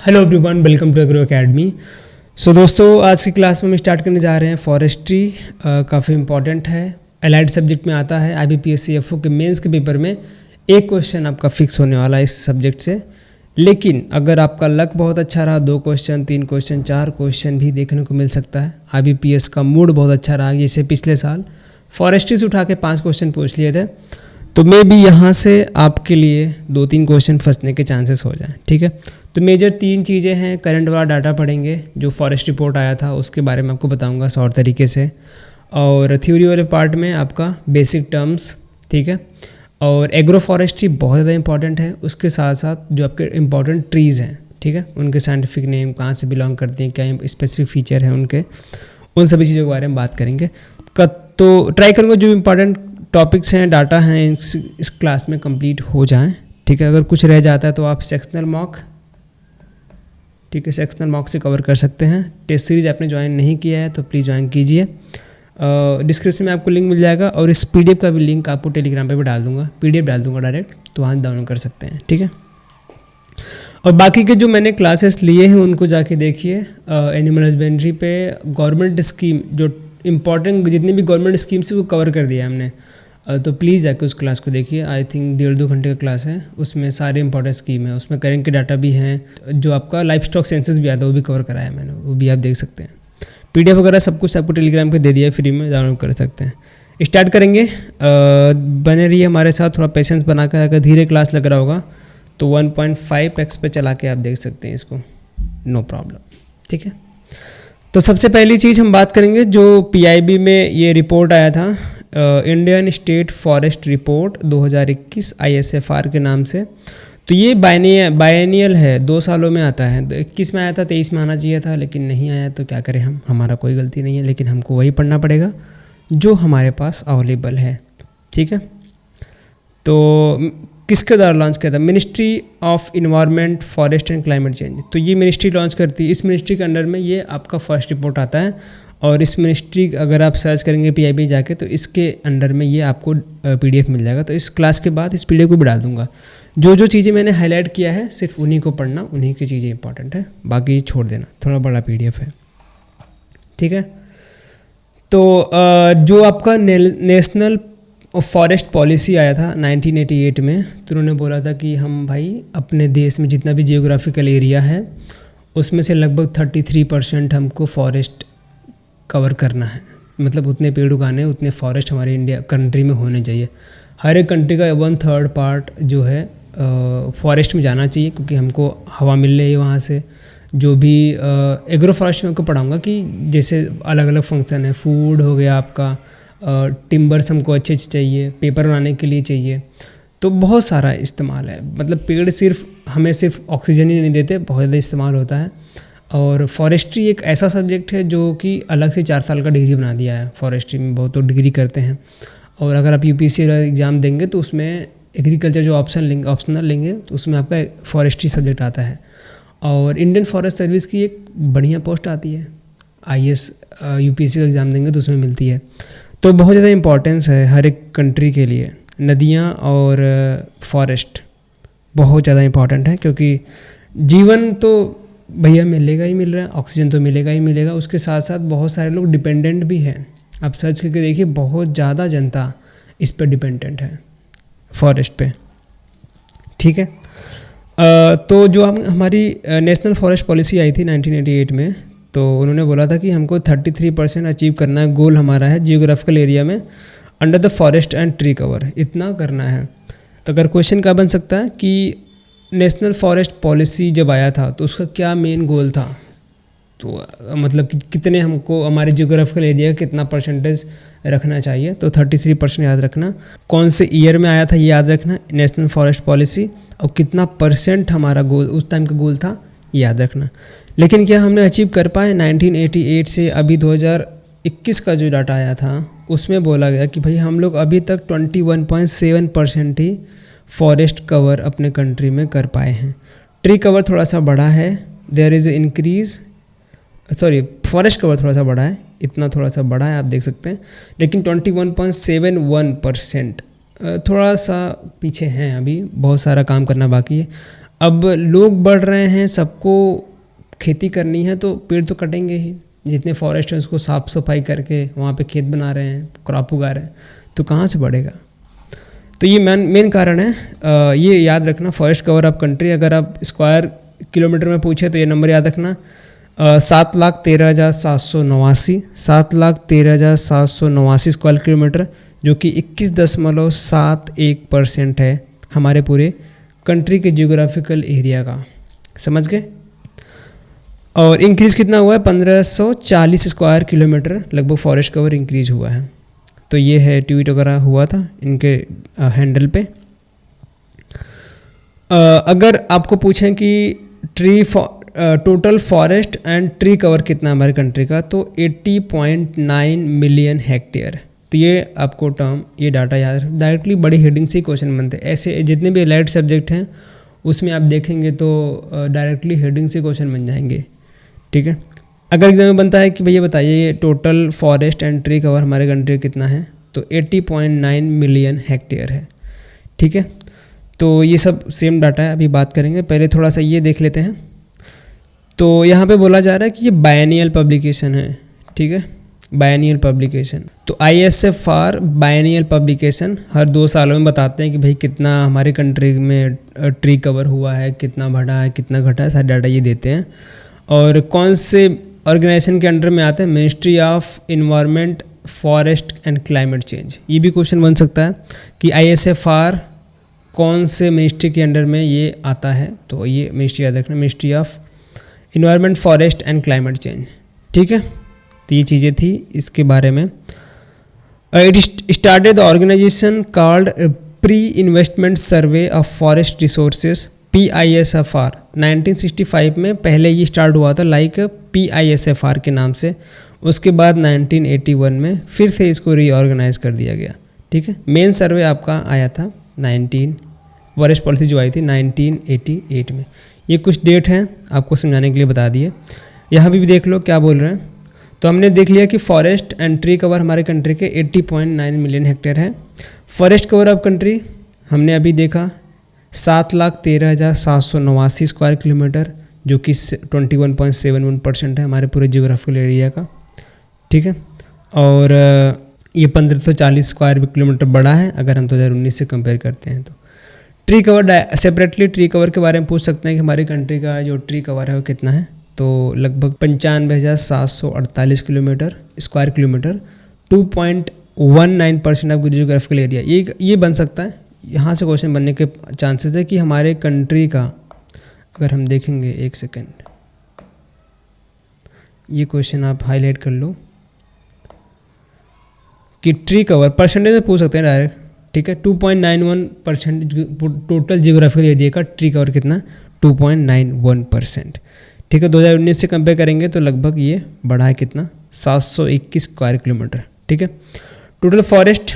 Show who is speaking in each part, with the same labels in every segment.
Speaker 1: Hello everyone, welcome to Agro Academy. So दोस्तों, आज की क्लास में हम स्टार्ट करने जा रहे हैं फॉरेस्ट्री। काफ़ी इंपॉर्टेंट है, एलाइड सब्जेक्ट में आता है। IBPS CFO के मेंस के पेपर में एक क्वेश्चन आपका फिक्स होने वाला है इस सब्जेक्ट से। लेकिन अगर आपका लक बहुत अच्छा रहा, 2 क्वेश्चन, 3 क्वेश्चन, 4 क्वेश्चन भी देखने को मिल सकता है। IBPS का मूड बहुत अच्छा रहा, जैसे पिछले साल फॉरेस्ट्री से उठा के 5 क्वेश्चन पूछ लिए थे, तो मे भी यहाँ से आपके लिए 2-3 क्वेश्चन फंसने के चांसेस हो जाएं। ठीक है, तो मेजर 3 चीज़ें हैं। करंट वाला डाटा पढ़ेंगे, जो फॉरेस्ट रिपोर्ट आया था उसके बारे में आपको बताऊंगा शॉर्ट तरीके से, और थ्योरी वाले पार्ट में आपका बेसिक टर्म्स। ठीक है, और एग्रो फॉरेस्ट्री बहुत ज़्यादा इंपॉर्टेंट है, उसके साथ साथ जो आपके इंपॉर्टेंट ट्रीज़ हैं, ठीक है, उनके साइंटिफिक नेम, कहाँ से बिलोंग करते हैं, क्या स्पेसिफिक फीचर है उनके, उन सभी चीज़ों के बारे में बात करेंगे। तो ट्राई करूँगा जो इंपॉर्टेंट टॉपिक्स हैं, डाटा हैं, इस क्लास में कंप्लीट हो जाएं। ठीक है, अगर कुछ रह जाता है तो आप सेक्शनल मॉक, ठीक है, सेक्शनल मॉक से कवर कर सकते हैं। टेस्ट सीरीज आपने ज्वाइन नहीं किया है तो प्लीज़ ज्वाइन कीजिए। डिस्क्रिप्शन में आपको लिंक मिल जाएगा, और इस PDF का भी लिंक आपको टेलीग्राम पे भी डाल दूंगा, PDF डाल दूंगा डायरेक्ट, तो वहाँ डाउनलोड कर सकते हैं। ठीक है, और बाकी के जो मैंने क्लासेस लिए हैं उनको जाके देखिए। एनिमल हस्बेंड्री पे गवर्नमेंट स्कीम, जो इम्पॉर्टेंट जितनी भी गवर्नमेंट स्कीम्स है वो कवर कर दिया है हमने, तो प्लीज़ जाके उस क्लास को देखिए। आई थिंक 1.5-2 घंटे का क्लास है, उसमें सारे इंपॉर्टेंट स्कीम है, उसमें करेंट के डाटा भी हैं, जो आपका लाइफ स्टॉक सेंसस भी आता है वो भी कवर कराया है मैंने, वो भी आप देख सकते हैं। PDF वगैरह सब कुछ आपको टेलीग्राम पे दे दिया है, फ्री में डाउनलोड कर सकते हैं। स्टार्ट करेंगे, बने रहिए हमारे साथ, थोड़ा पेशेंस बनाकर। अगर धीरे क्लास लग रहा होगा तो 1.5x पे चला के आप देख सकते हैं इसको, नो प्रॉब्लम। ठीक है, तो सबसे पहली चीज़ हम बात करेंगे, जो PIB में ये रिपोर्ट आया था, Indian state forest report 2021 ISFR के नाम से। तो ये बायनियल है, 2 सालों में आता है। 21 में आया था, 23 में आना चाहिए था, लेकिन नहीं आया, तो क्या करें हम, हमारा कोई गलती नहीं है, लेकिन हमको वही पढ़ना पड़ेगा जो हमारे पास अवेलेबल है। ठीक है, तो किसके द्वारा लॉन्च किया था? Ministry of environment, forest and climate change. तो ये मिनिस्ट्री लॉन्च करती है, इस मिनिस्ट्री के अंडर में ये आपका फर्स्ट रिपोर्ट आता है। और इस मिनिस्ट्री अगर आप सर्च करेंगे PIB जाके, तो इसके अंडर में ये आपको PDF मिल जाएगा। तो इस क्लास के बाद इस PDF को भी डाल दूंगा। जो जो चीज़ें मैंने हाईलाइट किया है सिर्फ उन्हीं को पढ़ना, उन्हीं की चीज़ें इंपॉर्टेंट है, बाकी छोड़ देना, थोड़ा बड़ा PDF है। ठीक है, तो जो आपका नेशनल फॉरेस्ट पॉलिसी आया था 1988 में, तो उन्होंने बोला था कि हम भाई अपने देश में जितना भी जियोग्राफिकल एरिया है उसमें से लगभग 33% हमको फॉरेस्ट कवर करना है। मतलब उतने पेड़ उगाने, उतने फॉरेस्ट हमारे इंडिया कंट्री में होने चाहिए। हर एक कंट्री का 1/3 पार्ट जो है फॉरेस्ट में जाना चाहिए, क्योंकि हमको हवा मिल रही है वहाँ से। जो भी एग्रो फॉरेस्ट में आपको पढ़ाऊँगा कि जैसे अलग अलग फंक्शन है, फूड हो गया आपका, टिम्बर्स हमको अच्छे चाहिए, पेपर बनाने के लिए चाहिए, तो बहुत सारा इस्तेमाल है। मतलब पेड़ सिर्फ हमें सिर्फ ऑक्सीजन ही नहीं देते, बहुत ज़्यादा इस्तेमाल होता है। और फॉरेस्ट्री एक ऐसा सब्जेक्ट है जो कि अलग से 4 साल का डिग्री बना दिया है। फॉरेस्ट्री में बहुत तो डिग्री करते हैं, और अगर आप UPSC एग्ज़ाम देंगे तो उसमें एग्रीकल्चर जो ऑप्शनल लेंगे तो उसमें आपका फॉरेस्ट्री सब्जेक्ट आता है। और इंडियन फॉरेस्ट सर्विस की एक बढ़िया पोस्ट आती है, IAS UPSC का एग्ज़ाम देंगे तो उसमें मिलती है। तो बहुत ज़्यादा इंपॉर्टेंस है हर एक कंट्री के लिए। नदियाँ और फॉरेस्ट बहुत ज़्यादा इंपॉर्टेंट है, क्योंकि जीवन तो भैया मिलेगा ही मिल रहा है, ऑक्सीजन तो मिलेगा ही मिलेगा, उसके साथ साथ बहुत सारे लोग डिपेंडेंट भी हैं। आप सर्च करके देखिए, बहुत ज़्यादा जनता इस पर डिपेंडेंट है, फॉरेस्ट पे। ठीक है, तो जो हमारी नेशनल फॉरेस्ट पॉलिसी आई थी 1988 में, तो उन्होंने बोला था कि हमको 33% अचीव करना है, गोल हमारा है जियोग्राफिकल एरिया में under the forest and tree cover, इतना करना है। तो अगर क्वेश्चन क्या बन सकता है कि नेशनल फॉरेस्ट पॉलिसी जब आया था तो उसका क्या मेन गोल था, तो मतलब कि कितने हमको हमारे जियोग्राफिकल एरिया का कितना परसेंटेज रखना चाहिए, तो 33% याद रखना। कौन से ईयर में आया था ये याद रखना, नेशनल फॉरेस्ट पॉलिसी, और कितना % हमारा गोल उस टाइम का गोल था ये याद रखना। लेकिन क्या हमने अचीव कर पाए? 1988 से अभी 2021 का जो डाटा आया था उसमें बोला गया कि भाई हम लोग अभी तक 21.7% ही फॉरेस्ट कवर अपने कंट्री में कर पाए हैं। ट्री कवर थोड़ा सा बढ़ा है, there is increase, sorry forest cover थोड़ा सा बढ़ा है, इतना थोड़ा सा बढ़ा है आप देख सकते हैं, लेकिन 21.71% थोड़ा सा पीछे हैं, अभी बहुत सारा काम करना बाकी है। अब लोग बढ़ रहे हैं, सबको खेती करनी है तो पेड़ तो कटेंगे ही। जितने फॉरेस्ट हैं उसको साफ़ सफाई करके वहाँ पे खेत बना रहे हैं, क्रॉप उगा रहे हैं, तो कहाँ से बढ़ेगा। तो ये मेन कारण है। ये याद रखना, फॉरेस्ट कवर ऑफ कंट्री अगर आप स्क्वायर किलोमीटर में पूछे तो ये नंबर याद रखना 7,13,789, 7,13,789 स्क्वायर किलोमीटर, जो कि 21.71% है हमारे पूरे कंट्री के जियोग्राफिकल एरिया का। समझ गए। और इंक्रीज़ कितना हुआ है, 1540 स्क्वायर किलोमीटर लगभग फॉरेस्ट कवर इंक्रीज हुआ है। तो ये है ट्वीट वगैरह हुआ था इनके हैंडल पे। अगर आपको पूछें कि total forest and tree cover कितना है हमारे कंट्री का, तो 80.9 मिलियन हेक्टेयर। तो ये आपको टर्म, ये डाटा याद, डायरेक्टली बड़ी हेडिंग से क्वेश्चन बनते हैं। ऐसे जितने भी एलाइड सब्जेक्ट हैं उसमें आप देखेंगे तो डायरेक्टली हेडिंग से क्वेश्चन बन जाएंगे। ठीक है। अगर एग्जाम में बनता है कि भैया बताइए ये total forest and tree cover हमारे कंट्री कितना है, तो 80.9 मिलियन हेक्टेयर है। ठीक है। तो ये सब सेम डाटा है, अभी बात करेंगे। पहले थोड़ा सा ये देख लेते हैं। तो यहाँ पे बोला जा रहा है कि ये बायनियल पब्लिकेशन है। ठीक है, बायनियल पब्लिकेशन। तो ISFR बायनियल पब्लिकेशन हर 2 सालों में बताते हैं कि भाई कितना हमारे कंट्री में ट्री कवर हुआ है, कितना बढ़ा है, कितना घटा है, सारे डाटा ये देते हैं। और कौन से ऑर्गेनाइजेशन के अंडर में आता है, ministry of environment, forest and climate change. ये भी क्वेश्चन बन सकता है कि ISFR कौन से मिनिस्ट्री के अंडर में ये आता है, तो ये मिनिस्ट्री याद रखना, ministry of environment, forest and climate change. ठीक है। तो ये चीज़ें थी इसके बारे में। It started the organisation called pre investment survey of forest resources, PISFR। 1965 में पहले ये स्टार्ट हुआ था लाइक PISFR के नाम से। उसके बाद 1981 में फिर से इसको रीऑर्गेनाइज कर दिया गया। ठीक है। मेन सर्वे आपका आया था फॉरेस्ट पॉलिसी जो आई थी 1988 में। ये कुछ डेट हैं आपको समझाने के लिए बता दिए। यहाँ भी देख लो क्या बोल रहे हैं। तो हमने देख लिया कि फॉरेस्ट एंड ट्री कवर हमारे कंट्री के 80.9 मिलियन हेक्टेयर है। फॉरेस्ट कवर ऑफ कंट्री हमने अभी देखा 7,13,789 स्क्वायर किलोमीटर, जो कि 21.71% है हमारे पूरे जियोग्राफिकल एरिया का। ठीक है। और ये 1540 स्क्वायर किलोमीटर बड़ा है अगर हम 2019 से कंपेयर करते हैं। तो tree cover, separately tree cover के बारे में पूछ सकते हैं कि हमारी कंट्री का जो ट्री कवर है वो कितना है, तो लगभग 95,748 kilometre square kilometre, 2.19% of geographical area. ये बन सकता है, यहाँ से क्वेश्चन बनने के चांसेस है कि हमारे कंट्री का, अगर हम देखेंगे, एक सेकेंड, ये क्वेश्चन आप हाईलाइट कर लो कि ट्री कवर परसेंटेज में पूछ सकते हैं डायरेक्ट। ठीक है। 2.91% टोटल जियोग्राफिकल एरिया का ट्री कवर कितना, 2.91%। ठीक है। 2019 से कंपेयर करेंगे तो लगभग ये बढ़ा है कितना, 721 स्क्वायर किलोमीटर। ठीक है। टोटल फॉरेस्ट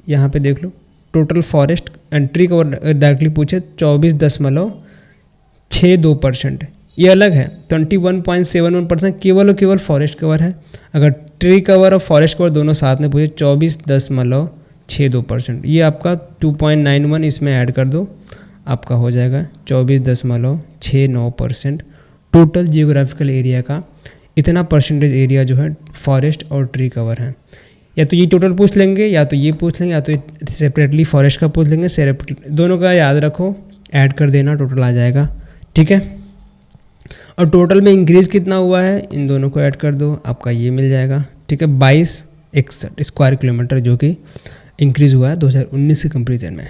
Speaker 1: यहाँ पे देख लो, total forest and tree cover directly पूछे 24.62%। ये अलग है, 21.71% केवल और केवल फॉरेस्ट कवर है। अगर ट्री कवर और फॉरेस्ट कवर दोनों साथ में पूछे 24.62%। ये आपका 2.91 इसमें ऐड कर दो, आपका हो जाएगा 24.69%। टोटल जियोग्राफिकल एरिया का इतना परसेंटेज एरिया जो है फॉरेस्ट और ट्री कवर है। या तो ये टोटल पूछ लेंगे, या तो ये पूछ लेंगे, या तो सेपरेटली फॉरेस्ट का पूछ लेंगे। दोनों का याद रखो, ऐड कर देना, टोटल आ जाएगा। ठीक है। और टोटल में इंक्रीज़ कितना हुआ है, इन दोनों को ऐड कर दो, आपका ये मिल जाएगा। ठीक है। 2261 स्क्वायर किलोमीटर जो कि इंक्रीज़ हुआ है 2019 के कंपेरिजन में।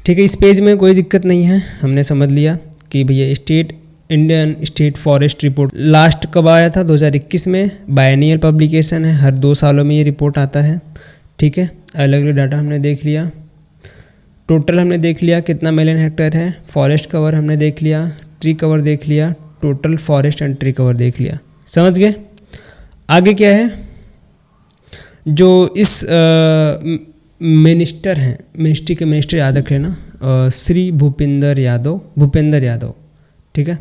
Speaker 1: ठीक है। इस पेज में कोई दिक्कत नहीं है, हमने समझ लिया कि भैया Indian state forest report last कब आया था, 2021 में। बायनियल पब्लिकेशन है, हर 2 सालों में ये रिपोर्ट आता है। ठीक है। अलग अलग डाटा हमने देख लिया, टोटल हमने देख लिया कितना मिलियन हेक्टेयर है, फॉरेस्ट कवर हमने देख लिया, ट्री कवर देख लिया, total forest and tree cover देख लिया। समझ गए। आगे क्या है, जो इस मिनिस्टर हैं, मिनिस्ट्री के मिनिस्टर याद रख लेना, श्री भूपेंद्र यादव। ठीक है।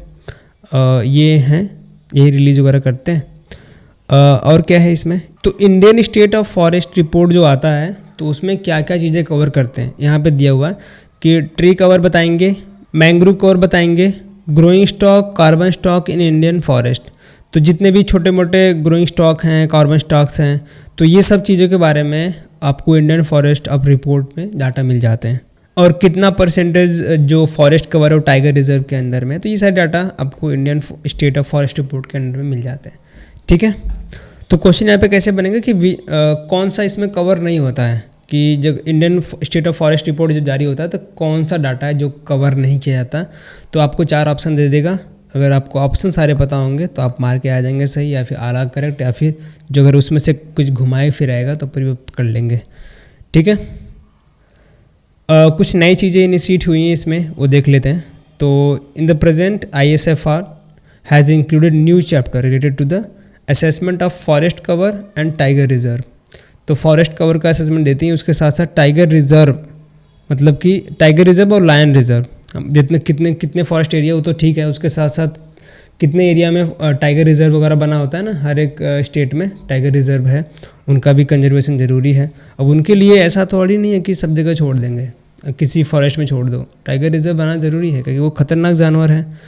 Speaker 1: ये हैं, यही रिलीज वगैरह करते हैं। और क्या है इसमें, तो Indian state of forest report जो आता है तो उसमें क्या क्या चीज़ें कवर करते हैं, यहाँ पे दिया हुआ है कि ट्री कवर बताएंगे, मैंग्रोव कवर बताएंगे, growing stock, carbon stock in Indian forest. तो जितने भी छोटे मोटे ग्रोइंग स्टॉक हैं, कार्बन स्टॉक्स हैं, तो ये सब चीज़ों के बारे में आपको इंडियन फॉरेस्ट ऑफ रिपोर्ट में डाटा मिल जाते हैं। और कितना परसेंटेज जो फॉरेस्ट कवर है वो टाइगर रिजर्व के अंदर में, तो ये सारे डाटा आपको Indian state of forest report के अंदर में मिल जाते हैं। ठीक है, तो क्वेश्चन यहाँ पे कैसे बनेगा कि कौन सा इसमें कवर नहीं होता है, कि जब Indian state of forest report जब जारी होता है तो कौन सा डाटा है जो कवर नहीं किया जाता। तो आपको 4 ऑप्शन दे देगा। अगर आपको ऑप्शन सारे पता होंगे तो आप मार के आ जाएंगे सही, या फिर आला करेक्ट, या फिर जो अगर उसमें से कुछ घुमाए फिर आएगा तो फिर कर लेंगे। ठीक है, कुछ नई चीज़ें इनिशिएट हुई हैं इसमें, वो देख लेते हैं। तो in the present ISFR has included new chapter related to the assessment of forest cover and tiger reserve. तो फॉरेस्ट कवर का असेसमेंट देती हैं, उसके साथ साथ टाइगर रिजर्व, मतलब कि टाइगर रिजर्व और लायन रिजर्व, जितने कितने फॉरेस्ट एरिया वो तो ठीक है, उसके साथ साथ कितने एरिया में टाइगर रिजर्व वगैरह बना होता है ना, हर एक स्टेट में टाइगर रिजर्व है, उनका भी कंजर्वेशन ज़रूरी है। अब उनके लिए ऐसा थोड़ी नहीं है कि सब जगह छोड़ देंगे, किसी फॉरेस्ट में छोड़ दो, टाइगर रिजर्व बनाना ज़रूरी है, क्योंकि वो खतरनाक जानवर हैं,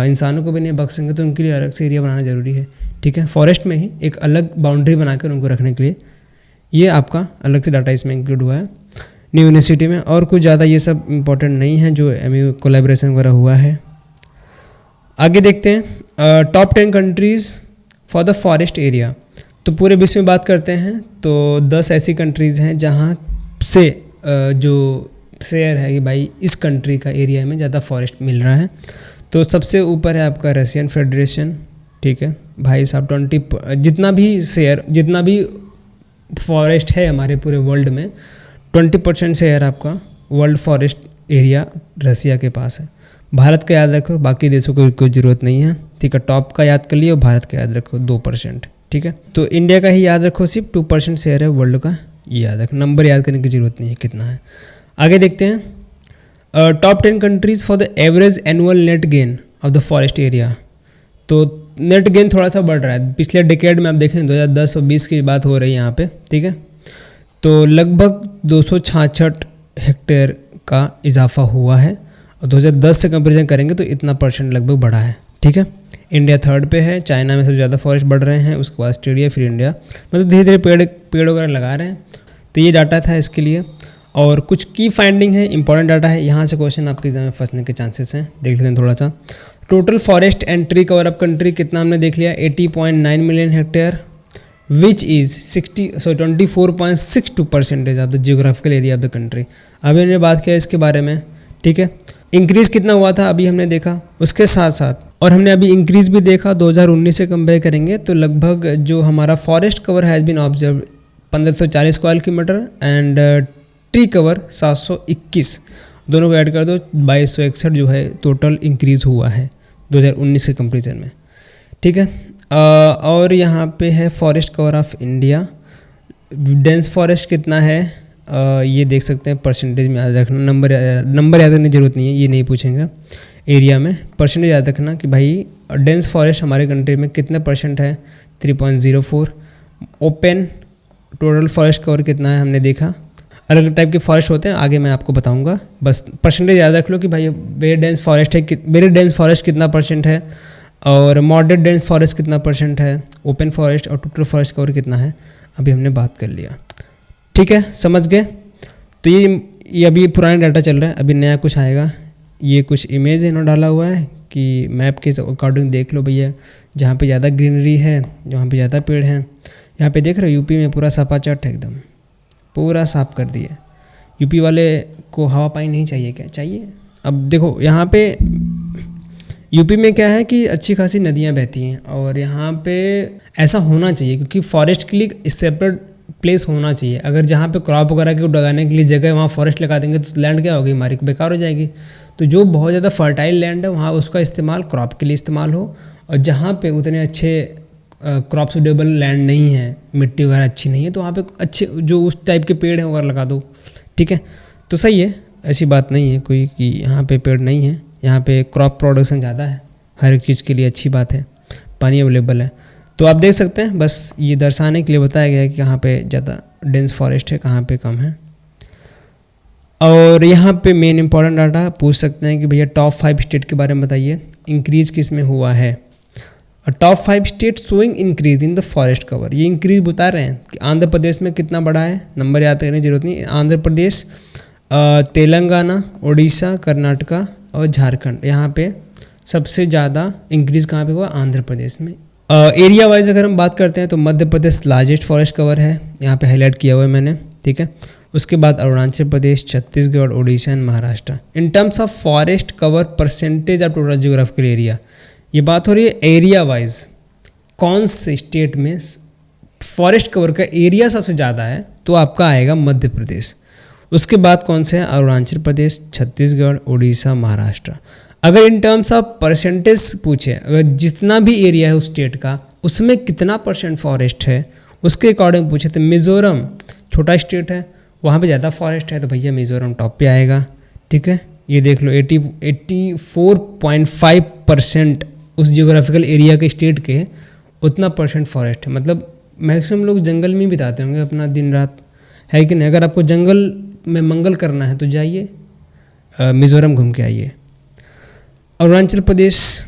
Speaker 1: इंसानों को भी नहीं बख्श सकेंगे, तो उनके लिए अलग से एरिया बनाना ज़रूरी है। ठीक है, फॉरेस्ट में ही एक अलग बाउंड्री बनाकर उनको रखने के लिए ये आपका अलग से डाटा इसमें इंक्लूड हुआ है न्यू यूनिवर्सिटी में। और कुछ ज़्यादा ये सब इम्पोर्टेंट नहीं है जो MU कोलैबोरेशन वगैरह हुआ है। आगे देखते हैं top 10 countries for the forest area. तो पूरे विश्व में बात करते हैं तो 10 ऐसी कंट्रीज़ हैं जहाँ से जो शेयर है कि भाई इस कंट्री का एरिया में ज़्यादा फॉरेस्ट मिल रहा है। तो सबसे ऊपर है आपका रशियन फेडरेशन। ठीक है भाई साहब, 20 जितना भी फॉरेस्ट है हमारे पूरे वर्ल्ड में 20% शेयर आपका वर्ल्ड फॉरेस्ट एरिया रसिया के पास है। भारत का याद रखो, बाकी देशों को कोई ज़रूरत नहीं है। ठीक है, टॉप का याद कर लियो, भारत का याद रखो 2%। ठीक है, तो इंडिया का ही याद रखो, सिर्फ 2% शेयर है वर्ल्ड का, ये याद रखो, नंबर याद करने की ज़रूरत नहीं है कितना है। आगे देखते हैं top 10 countries for the average annual net gain of the forest area. तो नेट गेन थोड़ा सा बढ़ रहा है, पिछले डिकेड में आप देखें 2010 और 20 की बात हो रही है यहाँ पे। ठीक है, तो लगभग 266 हेक्टेयर का इजाफा हुआ है, और 2010 से कंपेरिजन करेंगे तो इतना परसेंट लगभग बढ़ा है। ठीक है, इंडिया 3rd पे है, चाइना में सबसे ज़्यादा फॉरेस्ट बढ़ रहे हैं, उसके बाद ऑस्ट्रेलिया, फिर इंडिया, मतलब धीरे धीरे पेड़ वगैरह लगा रहे हैं। तो ये डाटा था इसके लिए, और कुछ की फाइंडिंग है, इंपॉर्टेंट डाटा है, यहाँ से क्वेश्चन आपके एग्जाम में फंसने के चांसेस हैं। देख लेते हैं थोड़ा सा। Total forest and tree cover up country कितना हमने देख लिया, 80.9 million hectare, which is 24.62% of the geographical area of the country. अभी हमने बात किया इसके बारे में। ठीक है, इंक्रीज़ कितना हुआ था अभी हमने देखा, उसके साथ साथ और हमने अभी इंक्रीज़ भी देखा 2019 से कंपेयर करेंगे तो लगभग जो हमारा forest cover has been observe 1540 square kilometre and tree cover 721, दोनों को ऐड कर दो 2261 जो है टोटल इंक्रीज़ हुआ है 2019 के कंपेरिजन में। ठीक है, और यहाँ पे है forest cover of India, dense forest कितना है ये देख सकते हैं, परसेंटेज में याद रखना, नंबर याद करने की ज़रूरत नहीं है, ये नहीं पूछेंगे। एरिया में परसेंटेज याद रखना कि भाई डेंस फॉरेस्ट हमारे कंट्री में कितने परसेंट है, 3.04। ओपन टोटल फॉरेस्ट कवर कितना है हमने देखा, अलग अलग टाइप के फॉरेस्ट होते हैं, आगे मैं आपको बताऊंगा, बस परसेंटेज याद रख लो कि भाई वेरी डेंस फॉरेस्ट है, वेरी डेंस फॉरेस्ट कितना परसेंट है, और मॉडरेट डेंस फॉरेस्ट कितना परसेंट है, ओपन फॉरेस्ट और टोटल फॉरेस्ट कवर कितना है, अभी हमने बात कर लिया। ठीक है, समझ गए। तो ये अभी पुराना डाटा चल रहा है, अभी नया कुछ आएगा। ये कुछ इमेज इन्होंने डाला हुआ है कि मैप के अकॉर्डिंग देख लो भैया, जहाँ पे ज़्यादा ग्रीनरी है, जहाँ पे ज़्यादा पेड़ हैं, यहाँ पे देख रहे हो यूपी में पूरा सपाचट है, एकदम पूरा साफ कर दिया। यूपी वाले को हवा पानी नहीं चाहिए, क्या चाहिए? अब देखो यहाँ पे यूपी में क्या है कि अच्छी खासी नदियाँ बहती हैं, और यहाँ पे ऐसा होना चाहिए क्योंकि फॉरेस्ट के लिए सेपरेट प्लेस होना चाहिए। अगर जहाँ पे क्रॉप वगैरह के लगाने के लिए जगह वहाँ फॉरेस्ट लगा देंगे तो लैंड क्या होगी हमारी, बेकार हो जाएगी। तो जो बहुत ज़्यादा फर्टाइल लैंड है वहाँ उसका इस्तेमाल क्रॉप के लिए इस्तेमाल हो, और जहाँ पे उतने अच्छे क्रॉप सूटेबल लैंड नहीं है, मिट्टी वगैरह अच्छी नहीं है, तो वहाँ पे अच्छे जो उस टाइप के पेड़ हैं वगैरह लगा दो। ठीक है, तो सही है, ऐसी बात नहीं है कोई कि यहाँ पे पेड़ नहीं है, यहाँ पे क्रॉप प्रोडक्शन ज़्यादा है, हर एक चीज़ के लिए अच्छी बात है, पानी अवेलेबल है। तो आप देख सकते हैं, बस ये दर्शाने के लिए बताया गया है कि कहाँ पे ज़्यादा डेंस फॉरेस्ट है, कहाँ पे कम है। और यहाँ पे मेन इंपॉर्टेंट डाटा पूछ सकते हैं कि भैया टॉप 5 स्टेट के बारे में बताइए, इंक्रीज किस में हुआ है। और top 5 state showing increase in the forest cover, ये इंक्रीज बता रहे हैं कि आंध्र प्रदेश में कितना बड़ा है, नंबर याद करने की जरूरत नहीं। आंध्र प्रदेश, तेलंगाना, उड़ीसा, कर्नाटका और झारखंड, यहाँ पे सबसे ज़्यादा इंक्रीज़ कहाँ पे हुआ, आंध्र प्रदेश में। एरिया वाइज अगर हम बात करते हैं तो Madhya Pradesh largest forest cover है, यहाँ पे हाईलाइट किया हुआ है मैंने, ठीक है। उसके बाद Arunachal Pradesh, Chhattisgarh, Orissa and Maharashtra. In terms of forest cover percentage of total geographical area, ये बात हो रही है एरिया वाइज, कौन से स्टेट में फॉरेस्ट कवर का एरिया सबसे ज़्यादा है, तो आपका आएगा मध्य प्रदेश। उसके बाद कौन से हैं, अरुणाचल प्रदेश, छत्तीसगढ़, उड़ीसा, महाराष्ट्र। अगर इन टर्म्स ऑफ परसेंटेज पूछे, अगर जितना भी एरिया है उस स्टेट का उसमें कितना परसेंट फॉरेस्ट है उसके अकॉर्डिंग पूछे तो मिज़ोरम छोटा स्टेट है, वहाँ पे ज़्यादा फॉरेस्ट है, तो भैया मिज़ोरम टॉप पे आएगा, ठीक है। ये देख लो 84.5% उस जियोग्राफिकल एरिया के स्टेट के उतना परसेंट फॉरेस्ट है। मतलब मैक्सिमम लोग जंगल में बिताते होंगे अपना दिन रात, है कि नहीं। अगर आपको जंगल में मंगल करना है तो जाइए मिज़ोरम घूम के आइए। अरुणाचल प्रदेश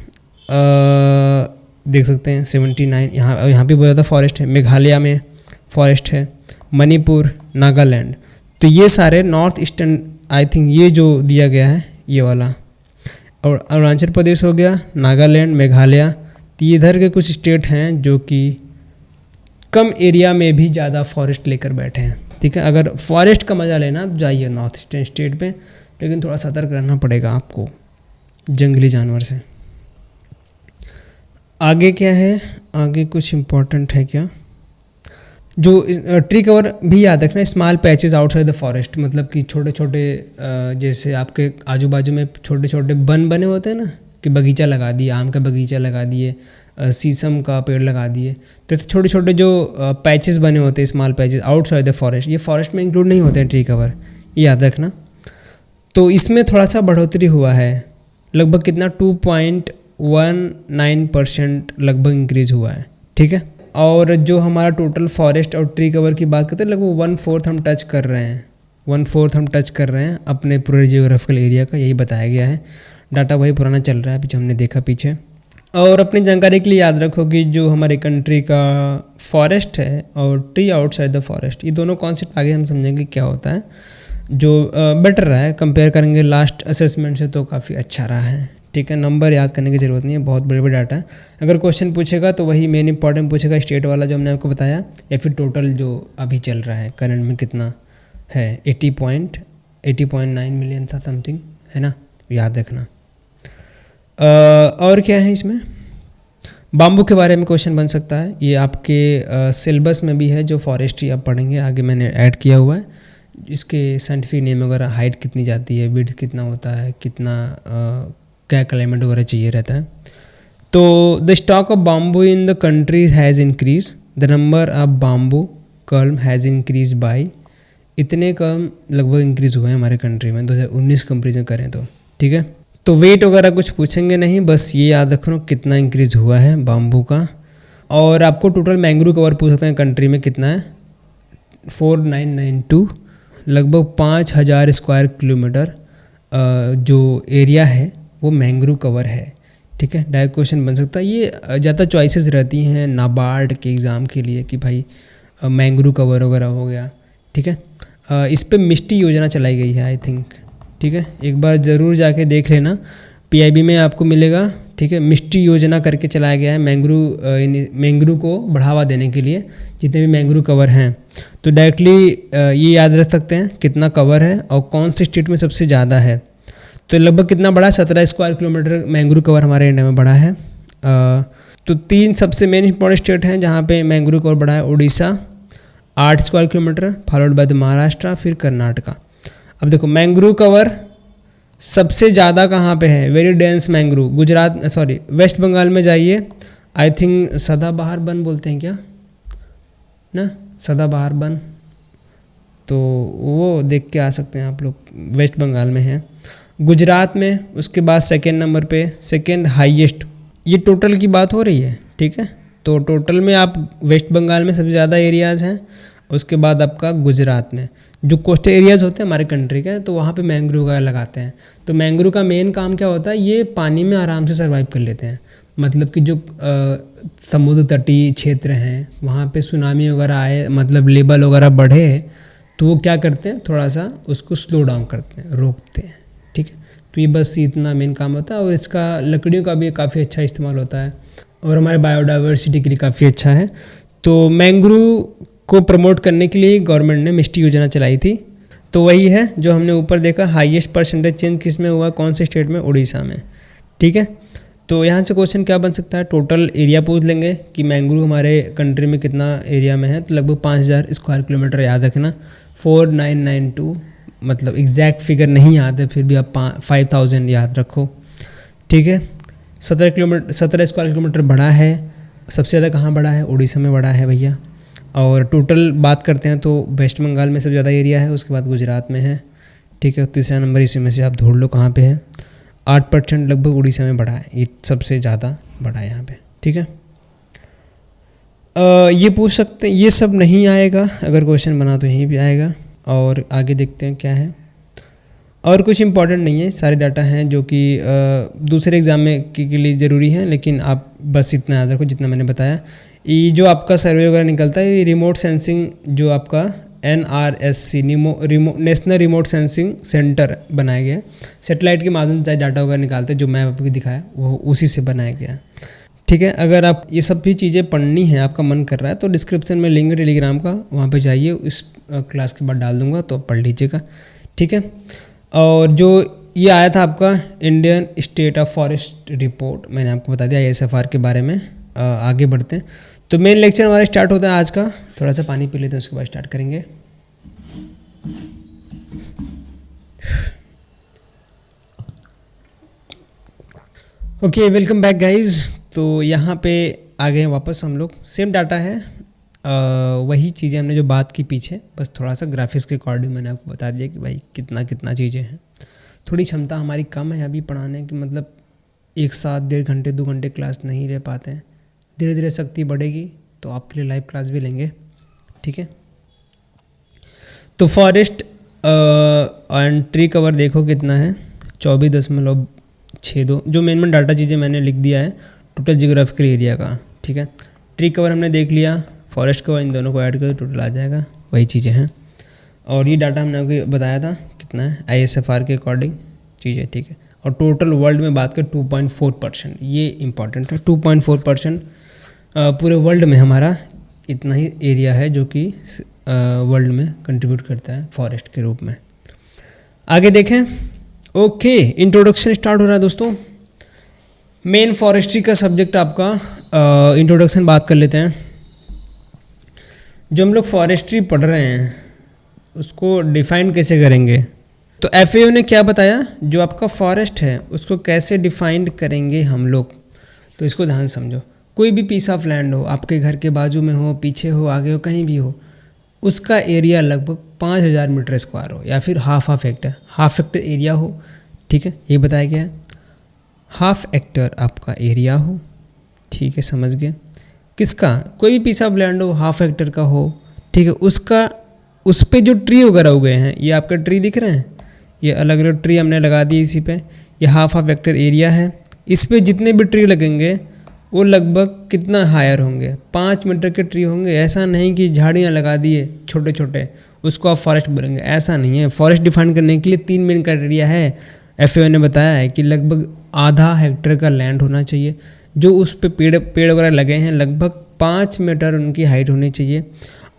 Speaker 1: देख सकते हैं 79, यहाँ पे बहुत ज़्यादा फॉरेस्ट है। मेघालय में फॉरेस्ट है, मणिपुर, नागालैंड, तो ये सारे नॉर्थ ईस्टर्न, आई थिंक ये जो दिया गया है ये वाला, और अरुणाचल प्रदेश हो गया, नागालैंड, मेघालय, तो ये इधर के कुछ स्टेट हैं जो कि कम एरिया में भी ज़्यादा फॉरेस्ट लेकर बैठे हैं, ठीक है। अगर फॉरेस्ट का मज़ा लेना तो जाइए नॉर्थ ईस्टर्न स्टेट में, लेकिन थोड़ा सतर्क रहना पड़ेगा आपको जंगली जानवर से। आगे क्या है, आगे कुछ इम्पोर्टेंट है क्या, जो ट्री कवर भी याद रखना, small patches outside the forest, मतलब कि छोटे छोटे जैसे आपके आजू बाजू में छोटे छोटे वन बने होते हैं ना, कि बगीचा लगा दिए, आम का बगीचा लगा दिए, शीशम का पेड़ लगा दिए, तो छोटे छोटे जो पैचेस बने होते हैं, small patches outside the forest, ये फॉरेस्ट में इंक्लूड नहीं होते हैं ट्री कवर, ये याद रखना। तो इसमें थोड़ा सा बढ़ोतरी हुआ है, लगभग कितना 2.19% लगभग इंक्रीज हुआ है, ठीक है। और जो हमारा टोटल फॉरेस्ट और ट्री कवर की बात करते हैं, लगभग 1/4 हम टच कर रहे हैं, 1/4 हम टच कर रहे हैं अपने पूरे जियोग्राफिकल एरिया का, यही बताया गया है। डाटा वही पुराना चल रहा है अभी जो हमने देखा पीछे। और अपनी जानकारी के लिए याद रखो कि जो हमारे कंट्री का फॉरेस्ट है और ट्री आउटसाइड द फॉरेस्ट, ये दोनों कॉन्सेप्ट आगे हम समझेंगे क्या होता है, जो बेटर रहा है कंपेयर करेंगे लास्ट असेसमेंट से, तो काफ़ी अच्छा रहा है, ठीक है। नंबर याद करने की ज़रूरत नहीं है, बहुत बड़े बड़े डाटा है। अगर क्वेश्चन पूछेगा तो वही मेन इंपॉर्टेंट पूछेगा, स्टेट वाला जो हमने आपको बताया, या फिर टोटल जो अभी चल रहा है करंट में कितना है, 80.9 मिलियन था समथिंग, है ना, याद रखना। और क्या है इसमें, बाम्बू के बारे में क्वेश्चन बन सकता है, ये आपके सिलेबस में भी है, जो फॉरेस्ट्री आप पढ़ेंगे आगे मैंने ऐड किया हुआ है। इसके साइंटिफिक नेम वगैरह, हाइट कितनी जाती है, विड्थ कितना होता है, कितना क्या क्लाइमेट वगैरह चाहिए रहता है। तो the stock of bamboo in the country has increase, the number of bamboo कलम हैज़ इंक्रीज बाय, इतने कलम लगभग इंक्रीज हुए हैं हमारे कंट्री में 2019 कंपेरिजन करें तो, ठीक है। तो वेट वगैरह कुछ पूछेंगे नहीं, बस ये याद रखो कितना इंक्रीज हुआ है बाम्बू का। और आपको टोटल मैंग्रोव कवर पूछ सकते हैं कंट्री में कितना है, 4992, लगभग 5000 स्क्वायर किलोमीटर जो एरिया है वो मैंग्रोव कवर है, ठीक है। डायरेक्ट क्वेश्चन बन सकता है, ये ज़्यादा चॉइसेस रहती हैं नाबार्ड के एग्ज़ाम के लिए कि भाई मैंग्रोव कवर वगैरह हो गया, ठीक है। इस पे मिष्टी योजना चलाई गई है आई थिंक, ठीक है, एक बार ज़रूर जाके देख लेना, पीआईबी में आपको मिलेगा, ठीक है। मिष्टी योजना करके चलाया गया है मैंग्रोव को बढ़ावा देने के लिए, जितने भी मैंग्रोव कवर हैं। तो डायरेक्टली ये याद रख सकते हैं कितना कवर है और कौन से स्टेट में सबसे ज़्यादा है। तो लगभग कितना बड़ा, 17 स्क्वायर किलोमीटर मैंग्रोव कवर हमारे इंडिया में बड़ा है। तो 3 सबसे मेन इंपॉर्टेंट स्टेट हैं जहाँ पे मैंग्रोव कवर बड़ा है, Orissa 8 square kilometre, followed by the Maharashtra, फिर कर्नाटका। अब देखो मैंग्रोव कवर सबसे ज़्यादा कहाँ पे है, very dense mangrove, Gujarat, sorry West Bengal में जाइए, आई थिंक सदाबहार वन बोलते हैं क्या ना, सदाबहार वन, तो वो देख के आ सकते हैं आप लोग, वेस्ट बंगाल में है। गुजरात में उसके बाद सेकेंड नंबर पे, सेकेंड हाईएस्ट, ये टोटल की बात हो रही है, ठीक है। तो टोटल में आप वेस्ट बंगाल में सबसे ज़्यादा एरियाज़ हैं उसके बाद आपका गुजरात में जो कोस्टल एरियाज़ होते हैं हमारे कंट्री के, तो वहाँ पे मैंग्रोव वगैरह लगाते हैं। तो मैंग्रोव का मेन काम क्या होता है, ये पानी में आराम से सर्वाइव कर लेते हैं। मतलब कि जो समुद्र तटीय क्षेत्र हैं वहाँ पे सुनामी वगैरह आए, मतलब लेवल वगैरह बढ़े, तो वो क्या करते हैं, थोड़ा सा उसको स्लो डाउन करते हैं, रोकते हैं। ठीक है, तो ये बस इतना मेन काम होता है। और इसका लकड़ियों का भी काफ़ी अच्छा इस्तेमाल होता है और हमारे बायोडाइवर्सिटी के लिए काफ़ी अच्छा है। तो मैंग्रोव को प्रमोट करने के लिए गवर्नमेंट ने मिस्टी योजना चलाई थी। तो वही है जो हमने ऊपर देखा, हाईएस्ट परसेंटेज चेंज किस में हुआ, कौन से स्टेट में, उड़ीसा में। ठीक है, तो यहाँ से क्वेश्चन क्या बन सकता है, टोटल एरिया पूछ लेंगे कि मैंग्रोव हमारे कंट्री में कितना एरिया में है, तो लगभग 5000 स्क्वायर किलोमीटर, याद रखना 4992, मतलब एग्जैक्ट फिगर नहीं याद है, फिर भी आप 5000 याद रखो। ठीक है, 17 स्क्वायर किलोमीटर बड़ा है। सबसे ज़्यादा कहाँ बड़ा है, उड़ीसा में बड़ा है भैया। और टोटल बात करते हैं तो वेस्ट बंगाल में सबसे ज़्यादा एरिया है, उसके बाद गुजरात में है। ठीक है, तीसरा नंबर इसी में से आप ढूंढ लो कहाँ पे है। 8% लगभग उड़ीसा में बढ़ा है, ये सबसे ज़्यादा बढ़ा है यहाँ पे। ठीक है, ये पूछ सकते हैं, ये सब नहीं आएगा, अगर क्वेश्चन बना तो यहीं भी आएगा। और आगे देखते हैं क्या है, और कुछ इंपॉर्टेंट नहीं है, सारे डाटा हैं जो कि दूसरे एग्ज़ाम में के लिए ज़रूरी हैं, लेकिन आप बस इतना याद रखो जितना मैंने बताया। ये जो आपका सर्वे वगैरह निकलता है, ये रिमोट सेंसिंग जो आपका NRSC national remote sensing centre बनाया गया है, सेटेलाइट के माध्यम से डाटा वगैरह निकालते हैं, जो मैं आपको दिखाया वो उसी से बनाया गया है। ठीक है, अगर आप ये सब भी चीज़ें पढ़नी है, आपका मन कर रहा है, तो डिस्क्रिप्शन में लिंक है टेलीग्राम का, वहाँ पे जाइए, इस क्लास के बाद डाल दूँगा, तो पढ़ लीजिएगा। ठीक है, और जो ये आया था आपका Indian state of forest report, मैंने आपको बता दिया ISFR के बारे में। आगे बढ़ते हैं, तो मेन लेक्चर हमारा स्टार्ट होता है आज का। थोड़ा सा पानी पी लेते हैं, उसके बाद स्टार्ट करेंगे। Okay, welcome back guys. तो यहाँ पे आ गए हैं वापस हम लोग, सेम डाटा है, वही चीज़ें हमने जो बात की पीछे, बस थोड़ा सा ग्राफिक्स के अकॉर्डिंग मैंने आपको बता दिया कि भाई कितना कितना चीज़ें हैं। थोड़ी क्षमता हमारी कम है अभी पढ़ाने की, मतलब एक साथ 1.5 घंटे 2 घंटे क्लास नहीं रह पाते हैं। धीरे धीरे शक्ति बढ़ेगी तो आपके लिए लाइव क्लास भी लेंगे। ठीक है, तो फॉरेस्ट एंड ट्री कवर देखो कितना है, 24.62, जो मेन डाटा चीज़ें मैंने लिख दिया है टोटल जियोग्राफिकल एरिया का। ठीक है, ट्री कवर हमने देख लिया, फॉरेस्ट कवर, इन दोनों को ऐड कर टोटल आ जाएगा, वही चीज़ें हैं। और ये डाटा हमने आपको बताया था कितना है ISFR के अकॉर्डिंग चीज़ें। ठीक है, और टोटल वर्ल्ड में बात करें 2.4%, ये इंपॉर्टेंट है, 2.4% पूरे वर्ल्ड में हमारा इतना ही एरिया है जो कि वर्ल्ड में कंट्रीब्यूट करता है फॉरेस्ट के रूप में। आगे देखें, ओके, इंट्रोडक्शन स्टार्ट हो रहा है दोस्तों। मेन फॉरेस्ट्री का सब्जेक्ट आपका इंट्रोडक्शन बात कर लेते हैं। जो हम लोग फॉरेस्ट्री पढ़ रहे हैं उसको डिफ़ाइन कैसे करेंगे, तो FAO ने क्या बताया, जो आपका फॉरेस्ट है उसको कैसे डिफाइन करेंगे हम लोग, तो इसको ध्यान समझो। कोई भी पीस ऑफ लैंड हो, आपके घर के बाजू में हो, पीछे हो, आगे हो, कहीं भी हो, उसका एरिया लगभग 5000 मीटर स्क्वायर हो, या फिर हाफ हेक्टर एरिया हो। ठीक है, ये बताया गया है, हाफ हेक्टर आपका एरिया हो। ठीक है, समझ गए, किसका, कोई भी पीस ऑफ लैंड हो, हाफ हेक्टर का हो। ठीक है, उसका, उस पर जो ट्री वगैरह उगे हैं, ये आपका ट्री दिख रहे हैं, ये अलग अलग ट्री हमने लगा दी इसी पे, ये हाफ हेक्टर एरिया है। इस पे जितने भी ट्री लगेंगे वो लगभग कितना हायर होंगे, 5 मीटर के ट्री होंगे। ऐसा नहीं कि झाड़ियाँ लगा दिए छोटे छोटे उसको आप फॉरेस्ट बोलेंगे, ऐसा नहीं है। फॉरेस्ट डिफाइन करने के लिए 3 मेन क्राइटेरिया है। FAO ने बताया है कि लगभग आधा हेक्टेयर का लैंड होना चाहिए, जो उस पे पेड़ वगैरह लगे हैं लगभग 5 मीटर उनकी हाइट होनी चाहिए,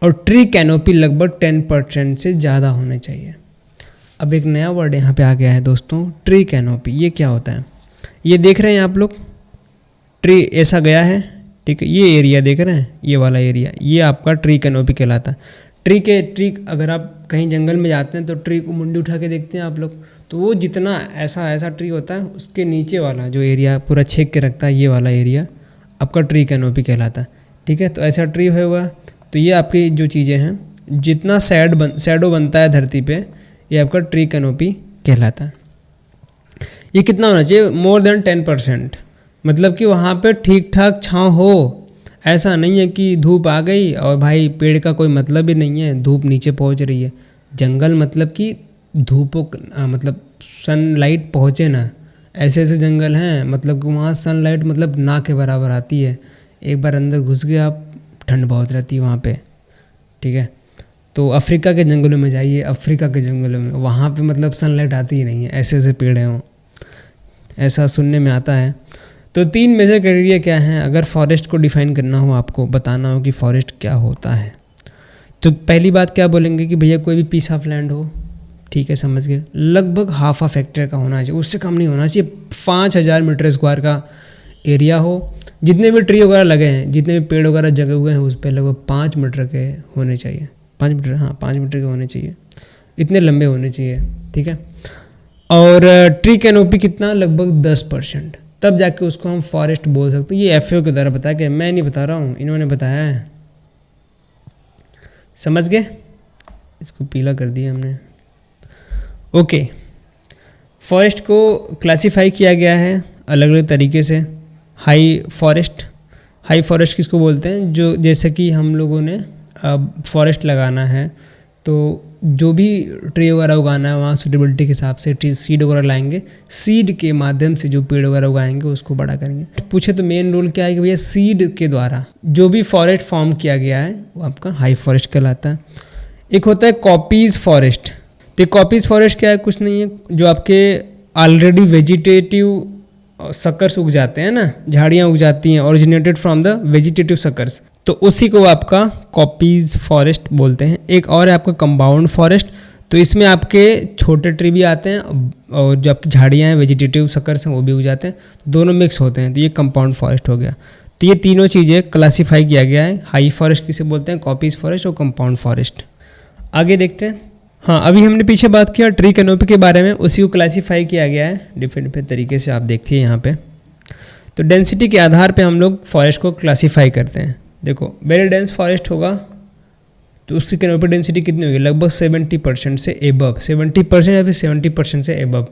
Speaker 1: और ट्री कैनोपी लगभग 10% से ज़्यादा होने चाहिए। अब एक नया वर्ड यहाँ पे आ गया है दोस्तों, ट्री कैनोपी। ये क्या होता है, ये देख रहे हैं आप लोग, ट्री ऐसा गया है। ठीक है, ये एरिया देख रहे हैं, ये वाला एरिया, ये आपका ट्री कैनोपी कहलाता है। ट्री अगर आप कहीं जंगल में जाते हैं तो ट्री को मुंडी उठा के देखते हैं आप लोग, तो वो जितना ऐसा ट्री होता है, उसके नीचे वाला जो एरिया पूरा छेक के रखता है, ये वाला एरिया आपका ट्री कैनोपी कहलाता है। ठीक है, तो ऐसा ट्री होगा, तो ये आपकी जो चीज़ें हैं, जितना शैडो बनता है धरती पे, ये आपका ट्री कैनोपी कहलाता है। ये कितना होना चाहिए, मोर देन 10%, मतलब कि वहाँ पे ठीक ठाक छाँव हो, ऐसा नहीं है कि धूप आ गई और भाई पेड़ का कोई मतलब ही नहीं है, धूप नीचे पहुंच रही है। जंगल मतलब कि धूपों मतलब सनलाइट पहुँचे ना, ऐसे ऐसे जंगल हैं मतलब कि वहाँ सनलाइट मतलब ना के बराबर आती है। एक बार अंदर घुस गए आप, ठंड बहुत रहती है वहाँ पे, ठीक है। तो अफ्रीका के जंगलों में जाइए, अफ्रीका के जंगलों में वहाँ पे मतलब सनलाइट आती ही नहीं है, ऐसे ऐसे पेड़ हैं वो, ऐसा सुनने में आता है। तो 3 मेजर क्राइटेरिया क्या हैं अगर फॉरेस्ट को डिफाइन करना हो, आपको बताना हो कि फॉरेस्ट क्या होता है। तो पहली बात क्या बोलेंगे कि भैया कोई भी पीस ऑफ लैंड हो, ठीक है, समझ गए, लगभग ½ हेक्टेयर का होना चाहिए, उससे कम नहीं होना चाहिए। 5000 मीटर स्क्वायर का एरिया हो, जितने भी ट्री वगैरह लगे हैं, जितने भी पेड़ वगैरह जगे हुए हैं उस पर लगभग 5 मीटर के होने चाहिए। 5 मीटर, हाँ 5 मीटर के होने चाहिए, इतने लंबे होने चाहिए, ठीक है। और ट्री कैनोपी कितना, लगभग 10%, तब जाके उसको हम फॉरेस्ट बोल सकते हैं। ये FAO के द्वारा बताया गया, मैं नहीं बता रहा हूँ, इन्होंने बताया है, समझ गए। इसको पीला कर दिया हमने। ओके, फॉरेस्ट को क्लासिफाई किया गया है अलग अलग तरीके से। हाई फॉरेस्ट किसको बोलते हैं, जो जैसे कि हम लोगों ने फॉरेस्ट लगाना है तो जो भी ट्री वगैरह उगाना है वहाँ सूटेबिलिटी के हिसाब से ट्री सीड वगैरह लाएंगे, सीड के माध्यम से जो पेड़ वगैरह उगाएंगे उसको बड़ा करेंगे। पूछे तो मेन रोल क्या है कि भैया सीड के द्वारा जो भी फॉरेस्ट फॉर्म किया गया है वो आपका हाई फॉरेस्ट कहलाता है। एक होता है कॉपीज फॉरेस्ट। तो कॉपीज फॉरेस्ट क्या है, कुछ नहीं है, जो आपके ऑलरेडी वेजिटेटिव सकर्स उग जाते हैं ना, झाड़ियाँ उग जाती हैं originated from the vegetative suckers, तो उसी को आपका कॉपीज फॉरेस्ट बोलते हैं। एक और है आपका कंपाउंड फॉरेस्ट, तो इसमें आपके छोटे ट्री भी आते हैं और जो आपकी झाड़ियाँ हैं वेजिटेटिव सकर्स हैं वो भी उग जाते हैं, तो दोनों मिक्स होते हैं, तो ये कंपाउंड फॉरेस्ट हो गया। तो ये तीनों चीज़ें क्लासीफाई किया गया है, हाई फॉरेस्ट किसे बोलते हैं, कॉपीज फॉरेस्ट और कंपाउंड फॉरेस्ट। आगे देखते हैं। हाँ, अभी हमने पीछे बात किया ट्री कैनोपी के बारे में, उसी को क्लासीफाई किया गया है डिफरेंट तरीके से, आप देखिए यहाँ पे। तो डेंसिटी के आधार पे हम लोग फॉरेस्ट को क्लासीफाई करते हैं। देखो वेरी डेंस फॉरेस्ट होगा तो उसकी कैनोपी डेंसिटी कितनी होगी, लगभग 70% से एबव, 70% या फिर 70% से एबव।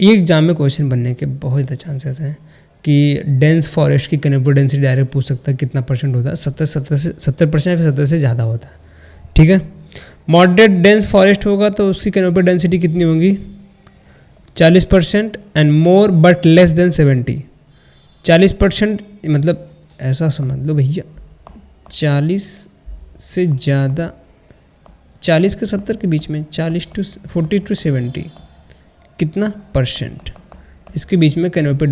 Speaker 1: ये एग्जाम में क्वेश्चन बनने के बहुत ज़्यादा चांसेस हैं कि डेंस फॉरेस्ट की कैनोपी डेंसिटी डायरेक्ट पूछ सकता है कितना परसेंट होता है, 70% या फिर 70 से ज़्यादा होता है, ठीक है। मॉडरेट डेंस फॉरेस्ट होगा तो उसकी कैनोपी डेंसिटी कितनी होगी, 40% and more but less than 70। 40% मतलब ऐसा समझ लो भैया 40 से ज़्यादा, 40 के 70 के बीच में, 40 to 40 to 70 कितना परसेंट, इसके बीच में कैनोपी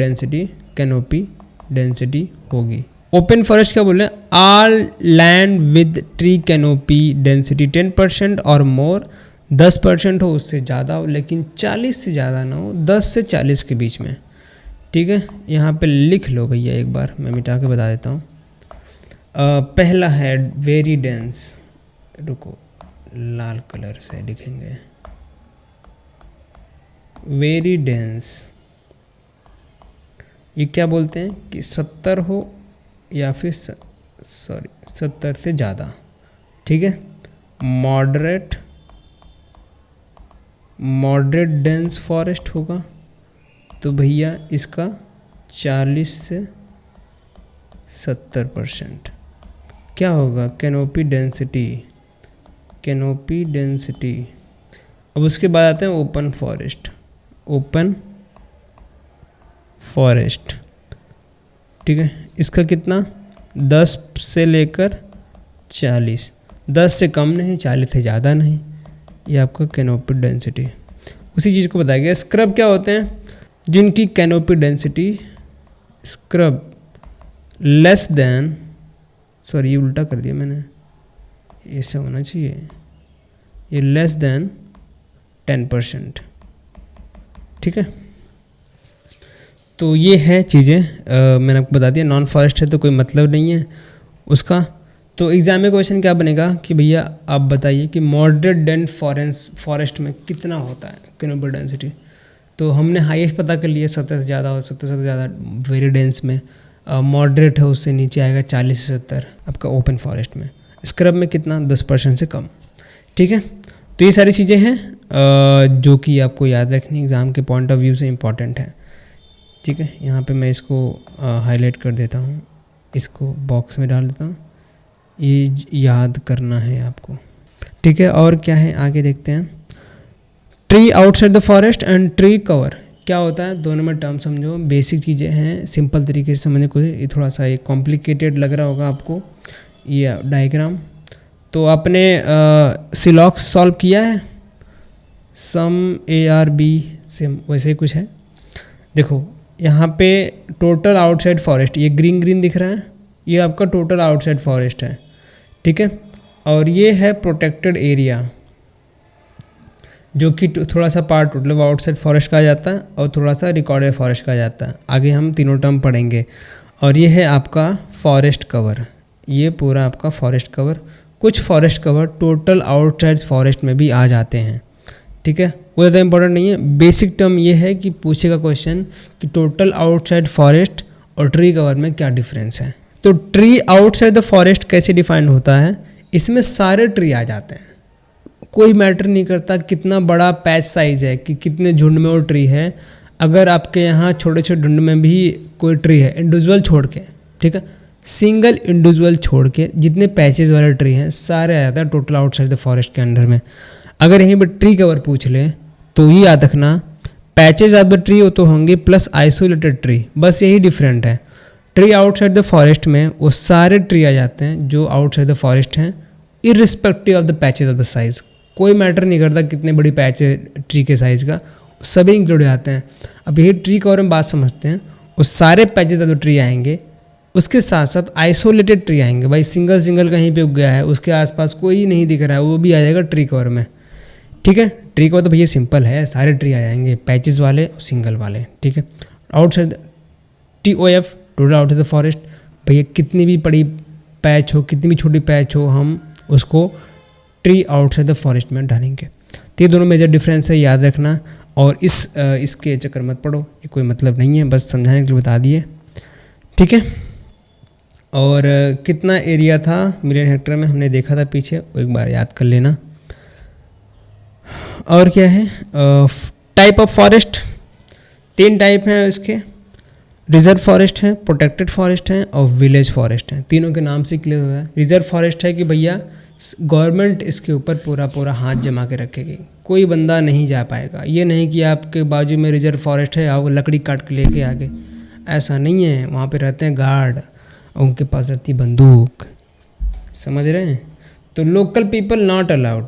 Speaker 1: डेंसिटी होगी। ओपन फॉरेस्ट क्या बोल रहे हैं, all land with tree canopy density 10% और मोर, 10% हो उससे ज़्यादा हो, लेकिन 40 से ज़्यादा ना हो, 10 से 40 के बीच में, ठीक है। यहाँ पे लिख लो भैया, एक बार मैं मिटा के बता देता हूँ। पहला है वेरी डेंस, रुको लाल कलर से लिखेंगे, वेरी डेंस, ये क्या बोलते हैं कि 70 हो या फिर 70 से ज़्यादा, ठीक है। मॉडरेट डेंस फॉरेस्ट होगा तो भैया इसका 40 से 70% क्या होगा, कैनोपी डेंसिटी। अब उसके बाद आते हैं ओपन फॉरेस्ट, ठीक है। इसका कितना, 10 से लेकर 40, 10 से कम नहीं, 40 से ज़्यादा नहीं, ये आपका कैनोपी डेंसिटी। उसी चीज़ को बताया गया। स्क्रब क्या होते हैं, जिनकी canopy density scrub less than, sorry ये उल्टा कर दिया मैंने, ऐसा होना चाहिए, ये लेस देन 10%, ठीक है। तो ये है चीज़ें, मैंने आपको बता दिया। नॉन फॉरेस्ट है तो कोई मतलब नहीं है उसका। तो एग्जाम में क्वेश्चन क्या बनेगा कि भैया आप बताइए कि मॉडरेट डेंस फॉरेस्ट में कितना होता है कैनोपी डेंसिटी। तो हमने हाईएस्ट पता कर लिया 70 से ज़्यादा हो, 70 से ज़्यादा वेरी डेंस में। मॉडरेट है उससे नीचे आएगा 40 से 70 आपका ओपन फॉरेस्ट में। स्क्रब में कितना, 10% से कम, ठीक है। तो ये सारी चीज़ें हैं जो कि आपको याद रखनी एग्ज़ाम के पॉइंट ऑफ व्यू से इम्पॉर्टेंट है, ठीक है। यहाँ पे मैं इसको हाईलाइट कर देता हूँ, इसको बॉक्स में डाल देता हूँ, ये याद करना है आपको, ठीक है। और क्या है आगे देखते हैं। Tree outside the forest and tree cover क्या होता है, दोनों में टर्म समझो, बेसिक चीज़ें हैं, सिंपल तरीके से समझने को। ये थोड़ा सा एक कॉम्प्लिकेटेड लग रहा होगा आपको ये डायग्राम। तो आपने सिलॉक्स सॉल्व किया है, सम ARB सेम वैसे ही कुछ है। देखो यहाँ पे टोटल आउटसाइड फॉरेस्ट, ये ग्रीन ग्रीन दिख रहा है, ये आपका टोटल आउटसाइड फॉरेस्ट है, ठीक है। और ये है प्रोटेक्टेड एरिया, जो कि थोड़ा सा पार्ट मतलब आउटसाइड फॉरेस्ट का जाता है और थोड़ा सा रिकॉर्डेड फॉरेस्ट का जाता है। आगे हम तीनों टर्म पढ़ेंगे। और ये है आपका फॉरेस्ट कवर, ये पूरा आपका फॉरेस्ट कवर। कुछ forest cover total outside forest में भी आ जाते हैं, ठीक है। वो ज़्यादा इंपॉर्टेंट नहीं है, बेसिक टर्म ये है कि पूछेगा क्वेश्चन कि टोटल आउटसाइड फॉरेस्ट और ट्री कवर में क्या डिफरेंस है। तो ट्री आउटसाइड द फॉरेस्ट कैसे डिफाइन होता है, इसमें सारे ट्री आ जाते हैं, कोई मैटर नहीं करता कितना बड़ा पैच साइज है, कि कितने झुंड में वो ट्री है। अगर आपके यहाँ छोटे छोटे झुंड में भी कोई ट्री है, इंडिविजुअल छोड़ के, ठीक है, सिंगल इंडिविजुअल छोड़ के जितने पैचेस वाले ट्री हैं सारे आ जाता है टोटल आउटसाइड द फॉरेस्ट के अंडर में। अगर यहीं पर ट्री कवर पूछ ले तो ये याद रखना, पैचेज ऑफ द ट्री वो तो होंगे प्लस आइसोलेटेड ट्री, बस यही डिफरेंट है। ट्री आउटसाइड द फॉरेस्ट में वो सारे ट्री आ जाते हैं जो आउटसाइड द फॉरेस्ट हैं, irrespective of the patches of the size. कोई मैटर नहीं करता कितने बड़ी पैच है ट्री के साइज़ का, सभी इंक्लूड हो जाते हैं। अब यही ट्री कवर में बात समझते हैं, वो सारे पैचेज ऑफ द ट्री आएंगे, उसके साथ साथ आइसोलेटेड ट्री आएंगे। भाई सिंगल सिंगल कहीं पे उग गया है, उसके आसपास कोई नहीं दिख रहा है, वो भी आ जाएगा ट्री कवर में, ठीक है। ट्री कवर तो भैया सिंपल है, सारे ट्री आ जाएंगे, पैचेस वाले और सिंगल वाले, ठीक है। Outside TOF total outside the forest, भैया कितनी भी बड़ी पैच हो, कितनी भी छोटी पैच हो, हम उसको ट्री आउटसाइड द फॉरेस्ट में डालेंगे। तो ये दोनों मेजर डिफरेंस है, याद रखना। और इसके चक्कर मत पड़ो, ये कोई मतलब नहीं है, बस समझाने के लिए बता दिए, ठीक है। और कितना एरिया था मिलियन हेक्टेयर में हमने देखा था पीछे, वो एक बार याद कर लेना। और क्या है टाइप ऑफ फॉरेस्ट, 3 टाइप हैं इसके, रिजर्व फॉरेस्ट है, प्रोटेक्टेड फॉरेस्ट है और विलेज फॉरेस्ट है। तीनों के नाम से क्लियर होता है। रिजर्व फॉरेस्ट है कि भैया गवर्नमेंट इसके ऊपर पूरा पूरा हाथ जमा के रखेगी, कोई बंदा नहीं जा पाएगा। ये नहीं कि आपके बाजू में रिजर्व फॉरेस्ट है, आप लकड़ी काट के लेके आगे, ऐसा नहीं है। वहाँ पे रहते हैं गार्ड, उनके पास रहती बंदूक, समझ रहे हैं। तो लोकल पीपल नॉट अलाउड,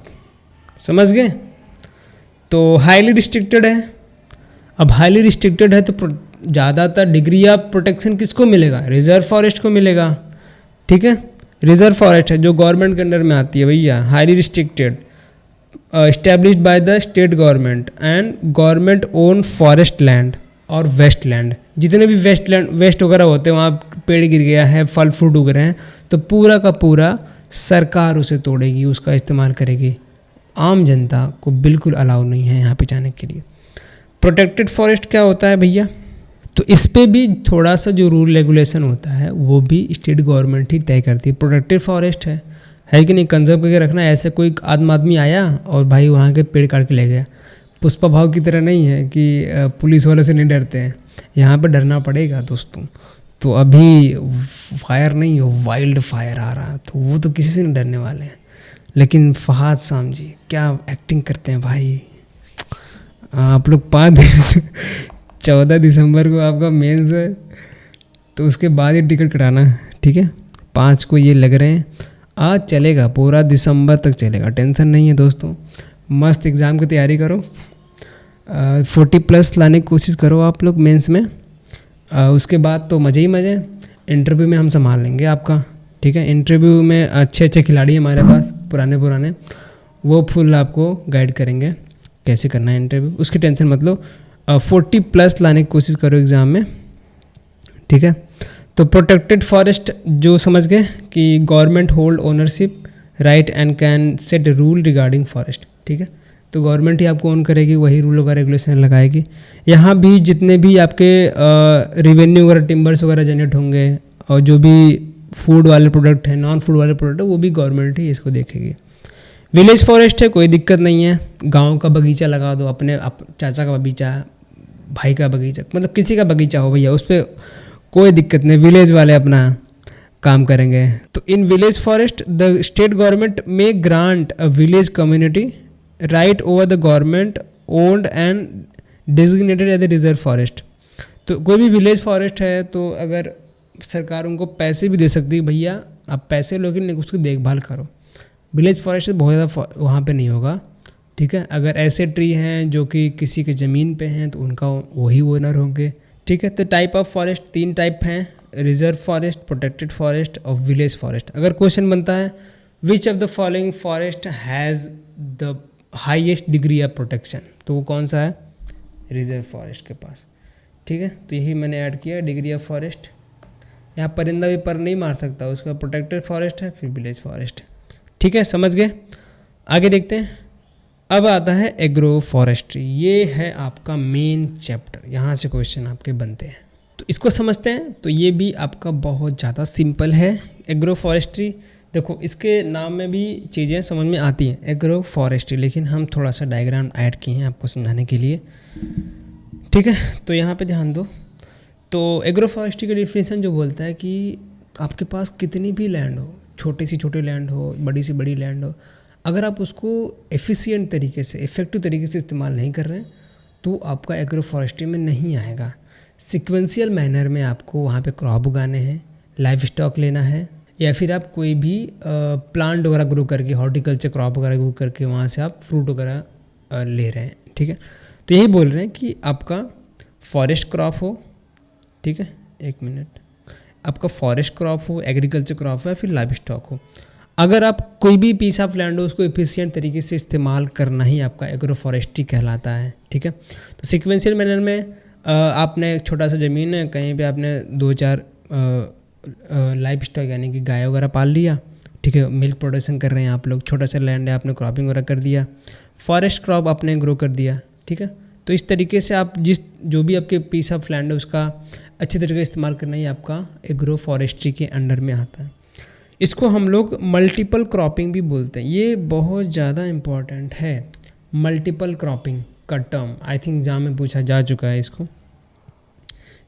Speaker 1: समझ गए। तो हाईली रिस्ट्रिक्टेड है। अब हाईली रिस्ट्रिक्टेड है तो ज़्यादातर डिग्री ऑफ प्रोटेक्शन किसको मिलेगा, रिजर्व फॉरेस्ट को मिलेगा, ठीक है। रिजर्व फॉरेस्ट है जो गवर्नमेंट के अंडर में आती है भैया, highly restricted, established by the state government and government own forest land और वेस्ट लैंड। जितने भी वेस्ट वगैरह होते हैं, वहाँ पेड़ गिर गया है, फल फ्रूट उग रहे हैं, तो पूरा का पूरा सरकार उसे तोड़ेगी, उसका इस्तेमाल करेगी। आम जनता को बिल्कुल अलाउ नहीं है यहाँ पे जाने के लिए। प्रोटेक्टेड फॉरेस्ट क्या होता है भैया, तो इस पे भी थोड़ा सा जो रूल रेगुलेशन होता है वो भी स्टेट गवर्नमेंट ही तय करती है। प्रोटेक्टेड फॉरेस्ट है कि नहीं, कंजर्व करके रखना। ऐसे कोई आदमी आया और भाई वहाँ के पेड़ काट के ले गया, पुष्पा भाव की तरह नहीं है कि पुलिस वाले से नहीं डरते हैं, यहाँ पे डरना पड़ेगा दोस्तों। तो अभी फायर नहीं हो, वाइल्ड फायर आ रहा, तो वो तो किसी से नहीं डरने वाले हैं। लेकिन फहाद शाम जी क्या एक्टिंग करते हैं भाई। आप लोग 14 दिसंबर को आपका मेंस है, तो उसके बाद ही टिकट कटाना, ठीक है। 5 को ये लग रहे हैं, आज चलेगा पूरा दिसंबर तक चलेगा, टेंशन नहीं है दोस्तों। मस्त एग्ज़ाम की तैयारी करो, 40+ लाने की कोशिश करो आप लोग मेंस में। उसके बाद तो मज़े ही मज़े। इंटरव्यू में हम संभाल लेंगे आपका, ठीक है। इंटरव्यू में अच्छे अच्छे खिलाड़ी हमारे पास, पुराने वो फुल आपको गाइड करेंगे कैसे करना है इंटरव्यू, उसकी टेंशन मत लो। 40+ लाने की कोशिश करो एग्ज़ाम में, ठीक है। तो प्रोटेक्टेड फॉरेस्ट जो समझ गए कि government hold ownership right and can set rule regarding forest, ठीक है। तो गवर्नमेंट ही आपको ओन करेगी, वही रूल वगैरह रेगुलेशन लगाएगी। यहाँ भी जितने भी आपके रेवेन्यू वगैरह टिम्बर्स वगैरह जनरेट होंगे और जो भी फूड वाले प्रोडक्ट हैं, नॉन फूड वाले प्रोडक्ट है, वो भी गवर्नमेंट ही इसको देखेगी। विलेज फॉरेस्ट है, कोई दिक्कत नहीं है, गांव का बगीचा लगा दो, अपने चाचा का बगीचा, भाई का बगीचा, मतलब किसी का बगीचा हो भैया, उस पर कोई दिक्कत नहीं। विलेज वाले अपना काम करेंगे। तो in village forest the state government may grant a village community right over the government owned and designated as a reserve forest. तो कोई भी विलेज फॉरेस्ट है तो अगर सरकार उनको पैसे भी दे सकती है, भैया आप पैसे लो लेकिन उसकी देखभाल करो। विलेज फॉरेस्ट बहुत ज़्यादा वहाँ पे नहीं होगा, ठीक है। अगर ऐसे ट्री हैं जो कि किसी के ज़मीन पे हैं तो उनका वही ओनर होंगे, ठीक है। तो टाइप ऑफ फॉरेस्ट 3 टाइप हैं, रिजर्व फॉरेस्ट, प्रोटेक्टेड फॉरेस्ट और विलेज फॉरेस्ट। अगर क्वेश्चन बनता है विच of the following forest has the highest degree of protection, तो वो कौन सा है, रिजर्व फॉरेस्ट के पास, ठीक है। तो यही मैंने ऐड किया डिग्री ऑफ फॉरेस्ट। यहाँ परिंदा भी पर नहीं मार सकता, उसका प्रोटेक्टेड फॉरेस्ट है, फिर विलेज फॉरेस्ट है, ठीक है। समझ गए, आगे देखते हैं। अब आता है एग्रो फॉरेस्ट्री, ये है आपका मेन चैप्टर, यहाँ से क्वेश्चन आपके बनते हैं, तो इसको समझते हैं। तो ये भी आपका बहुत ज़्यादा सिंपल है एग्रो फॉरेस्ट्री। देखो इसके नाम में भी चीज़ें समझ में आती हैं एग्रो फॉरेस्ट्री, लेकिन हम थोड़ा सा डायग्राम ऐड किए हैं आपको समझाने के लिए, ठीक है। तो यहाँ पे ध्यान दो। तो एग्रो फॉरेस्ट्री का डिफिनेशन जो बोलता है कि आपके पास कितनी भी लैंड हो, छोटी सी छोटी लैंड हो, बड़ी सी बड़ी लैंड हो, अगर आप उसको एफिशिएंट तरीके से, इफ़ेक्टिव तरीके से इस्तेमाल नहीं कर रहे हैं तो आपका एग्रो फॉरेस्ट्री में नहीं आएगा। सिक्वेंशियल मैनर में आपको वहाँ पे क्रॉप उगाने हैं, लाइफ स्टॉक लेना है, या फिर आप कोई भी प्लांट वगैरह ग्रो करके, हॉर्टिकल्चर क्रॉप वगैरह ग्रो करके वहाँ से आप फ्रूट वगैरह ले रहे हैं, ठीक है। तो यही बोल रहे हैं कि आपका फॉरेस्ट क्रॉप हो, ठीक है, 1 मिनट, आपका फॉरेस्ट क्रॉप हो, एग्रीकल्चर क्रॉप हो, या फिर लाइफ स्टॉक हो, अगर आप कोई भी पीस ऑफ लैंड हो उसको एफिशिएंट तरीके से इस्तेमाल करना ही आपका एग्रो फॉरेस्ट्री कहलाता है, ठीक है। तो सिक्वेंशियल मैनर में आपने एक छोटा सा ज़मीन है, कहीं पे आपने 2-4 लाइफ स्टॉक यानी कि गाय वगैरह पाल लिया, ठीक है, मिल्क प्रोडक्शन कर रहे हैं आप लोग, छोटा सा लैंड है, आपने क्रॉपिंग वगैरह कर दिया, फॉरेस्ट क्रॉप आपने ग्रो कर दिया, ठीक है। तो इस तरीके से आप जो भी आपके पीस ऑफ लैंड है उसका अच्छी तरीके से इस्तेमाल करना ही आपका एग्रो फॉरेस्ट्री के अंडर में आता है। इसको हम लोग मल्टीपल क्रॉपिंग भी बोलते हैं, ये बहुत ज़्यादा इम्पॉर्टेंट है। मल्टीपल क्रॉपिंग का टर्म आई थिंक एग्जाम में पूछा जा चुका है इसको,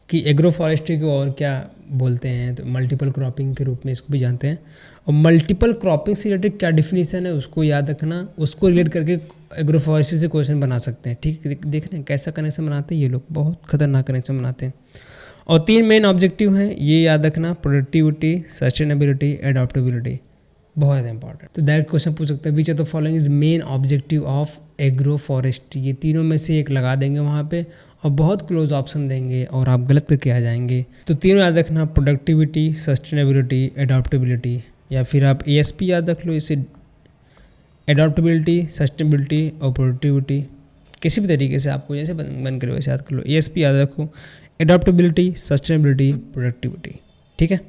Speaker 1: कि एग्रो फॉरेस्ट्री को और क्या बोलते हैं, तो मल्टीपल क्रॉपिंग के रूप में इसको भी जानते हैं। और मल्टीपल क्रॉपिंग से रिलेटेड क्या डिफिनीसन है उसको याद रखना, उसको रिलेट करके एग्रो फॉरेस्ट्री से क्वेश्चन बना सकते हैं, ठीक है। देख रहे हैं कैसा कनेक्शन बनाते हैं ये लोग, बहुत खतरनाक कनेक्शन बनाते हैं। और 3 मेन ऑब्जेक्टिव हैं, ये याद रखना, प्रोडक्टिविटी, सस्टेनेबिलिटी, एडॉप्टेबिलिटी, बहुत ज़्यादा इंपॉर्टेंट। तो डायरेक्ट क्वेश्चन पूछ सकते हैं which of the following is main objective of agro forestry, ये तीनों में से एक लगा देंगे वहाँ पे और बहुत क्लोज ऑप्शन देंगे और आप गलत करके आ जाएंगे। तो तीनों याद रखना, प्रोडक्टिविटी, सस्टेनेबिलिटी, एडॉप्टेबिलिटी, या फिर आप ESP याद रख लो, इसे एडॉप्टेबिलिटी, सस्टेनेबिलिटी और प्रोडक्टिविटी, किसी भी तरीके से आपको जैसे बन कर वैसे याद कर लो। ESP याद रखो, एडॉप्टेबिलिटी, सस्टेनेबिलिटी, प्रोडक्टिविटी, ठीक है।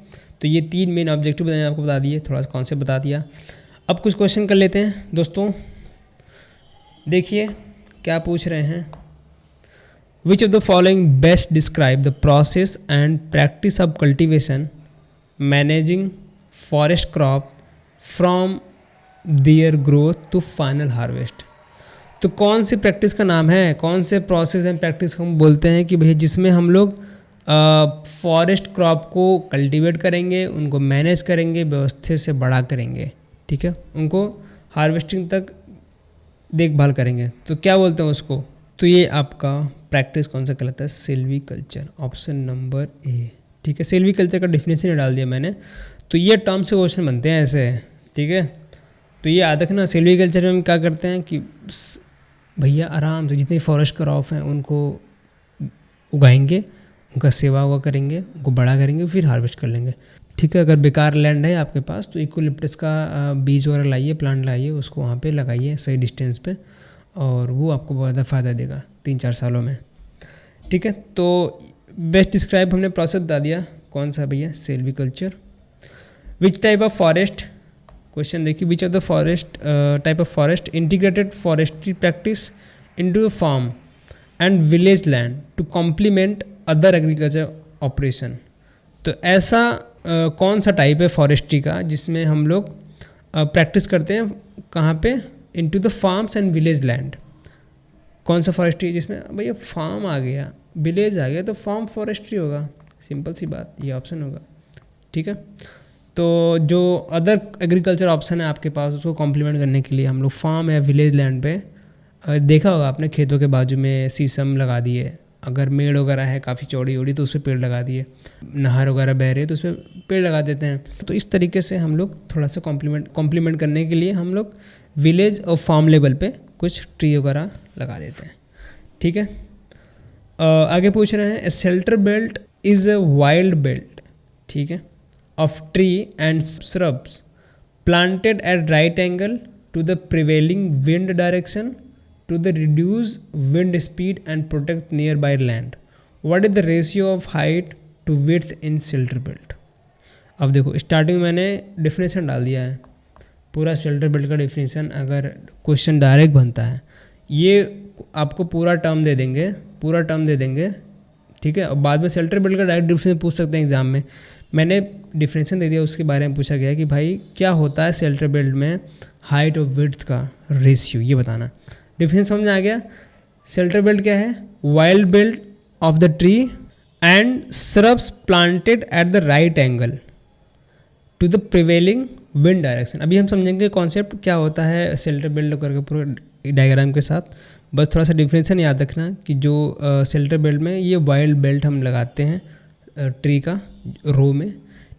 Speaker 1: तो ये 3 मेन ऑब्जेक्टिव मैंने आपको बता दिए, थोड़ा सा कॉन्सेप्ट बता दिया। अब कुछ क्वेश्चन कर लेते हैं दोस्तों, देखिए क्या पूछ रहे हैं। Which of the following best describe the process and practice of cultivation managing forest crop from their growth to final harvest. तो कौन सी प्रैक्टिस का नाम है, कौन से प्रोसेस एंड प्रैक्टिस हम बोलते हैं कि भैया जिसमें हम लोग फॉरेस्ट क्रॉप को कल्टीवेट करेंगे, उनको मैनेज करेंगे, व्यवस्थित से बड़ा करेंगे, ठीक है, उनको हार्वेस्टिंग तक देखभाल करेंगे, तो क्या बोलते हैं उसको। तो ये आपका प्रैक्टिस कौन सा कहलाता है, सिल्वीकल्चर, ऑप्शन नंबर ए, ठीक है। सिल्वीकल्चर का डिफिनेशन डाल दिया मैंने, तो ये टर्म से क्वेश्चन बनते हैं ऐसे, ठीक है। तो ये याद रखना, सिल्वीकल्चर में हम क्या करते हैं कि भैया आराम से जितने फॉरेस्ट क्रॉप हैं उनको उगाएंगे, उनका सेवा हुआ करेंगे, उनको बड़ा करेंगे, फिर हार्वेस्ट कर लेंगे, ठीक है। अगर बेकार लैंड है आपके पास तो यूकेलिप्टस का बीज वगैरह लाइए, प्लांट लाइए, उसको वहाँ पे लगाइए सही डिस्टेंस पे, और वो आपको बहुत ज़्यादा फ़ायदा देगा 3-4 सालों में, ठीक है। तो बेस्ट डिस्क्राइब हमने प्रोसेस बता दिया, कौन सा भैया, silviculture. Which type of forest, question देखिए, which of the forest type of forest integrated forestry practice into a farm and village land to complement other agriculture operation. तो ऐसा कौन सा टाइप है फॉरेस्ट्री का जिसमें हम लोग प्रैक्टिस करते हैं, कहाँ पे, into the farms and village land. कौन सा फॉरेस्ट्री है जिसमें भैया फार्म आ गया, विलेज आ गया, तो फार्म फॉरेस्ट्री होगा, सिंपल सी बात, ये ऑप्शन होगा, ठीक है। तो जो अदर एग्रीकल्चर ऑप्शन है आपके पास, उसको कॉम्प्लीमेंट करने के लिए हम लोग फार्म या विलेज लैंड पे देखा होगा आपने, खेतों के बाजू में सीसम लगा दिए, अगर मेड़ वगैरह है काफ़ी चौड़ी उड़ी तो उस पर पेड़ लगा दिए, नहर वगैरह बह रही है तो उस पर पेड़ लगा देते हैं। तो इस तरीके से हम लोग थोड़ा सा कॉम्प्लीमेंट करने के लिए हम लोग विलेज और फार्म लेवल पे कुछ ट्री वगैरह लगा देते हैं। ठीक है, आगे पूछ रहे हैं, shelter belt is a wild belt, ठीक है, of tree and shrubs planted at right angle to the prevailing wind direction to the reduce wind speed and protect nearby land. What is the ratio of height to width in shelter belt? अब देखो starting में मैंने definition डाल दिया है, पूरा shelter belt का definition अगर क्वेश्चन डायरेक्ट बनता है, ये आपको पूरा टर्म दे देंगे, ठीक है, और बाद में शेल्टर बेल्ट का डायरेक्ट डिफिनेशन पूछ सकते हैं एग्जाम में। मैंने डिफिनेशन दे दिया, उसके बारे में पूछा गया कि भाई क्या होता है शेल्टर बेल्ट में हाइट और विड्थ का रेशियो, ये बताना। डिफरेंस समझ आ गया। शेल्टर बेल्ट क्या है? Wild belt of the tree and shrubs planted at the right angle to the prevailing wind direction. अभी हम समझेंगे कॉन्सेप्ट क्या होता है शेल्टर बेल्ट करके पूरे डायग्राम के साथ। बस थोड़ा सा डिफरेंशन याद रखना कि जो शेल्टर बेल्ट में ये वाइल्ड बेल्ट हम लगाते हैं ट्री का रो में,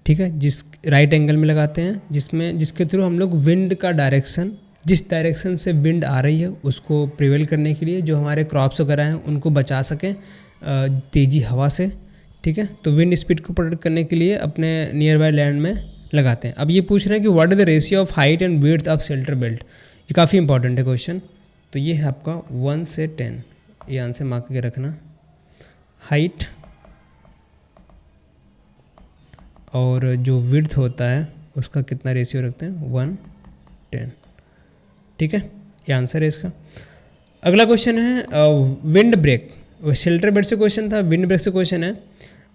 Speaker 1: ठीक है, जिस राइट एंगल में लगाते हैं, जिसके थ्रू हम लोग विंड का डायरेक्शन, जिस डायरेक्शन से विंड आ रही है उसको प्रिवेल करने के लिए जो हमारे क्रॉप्स वगैरह हैं उनको बचा सकें तेज़ी हवा से, ठीक है। तो विंड स्पीड को प्रोटेक्ट करने के लिए अपने नियर बाय लैंड में लगाते हैं। अब ये पूछ रहे हैं कि what is the ratio of height and width of shelter belt. ये काफ़ी इंपॉर्टेंट है क्वेश्चन। तो ये है आपका 1 से 10, ये आंसर मार्क करके रखना। हाइट और जो विड्थ होता है उसका कितना रेशियो रखते हैं? 1:10, ठीक है, ये आंसर है इसका। अगला क्वेश्चन है विंड ब्रेक। शेल्टर बेल्ट से क्वेश्चन था, विंड ब्रेक से क्वेश्चन है।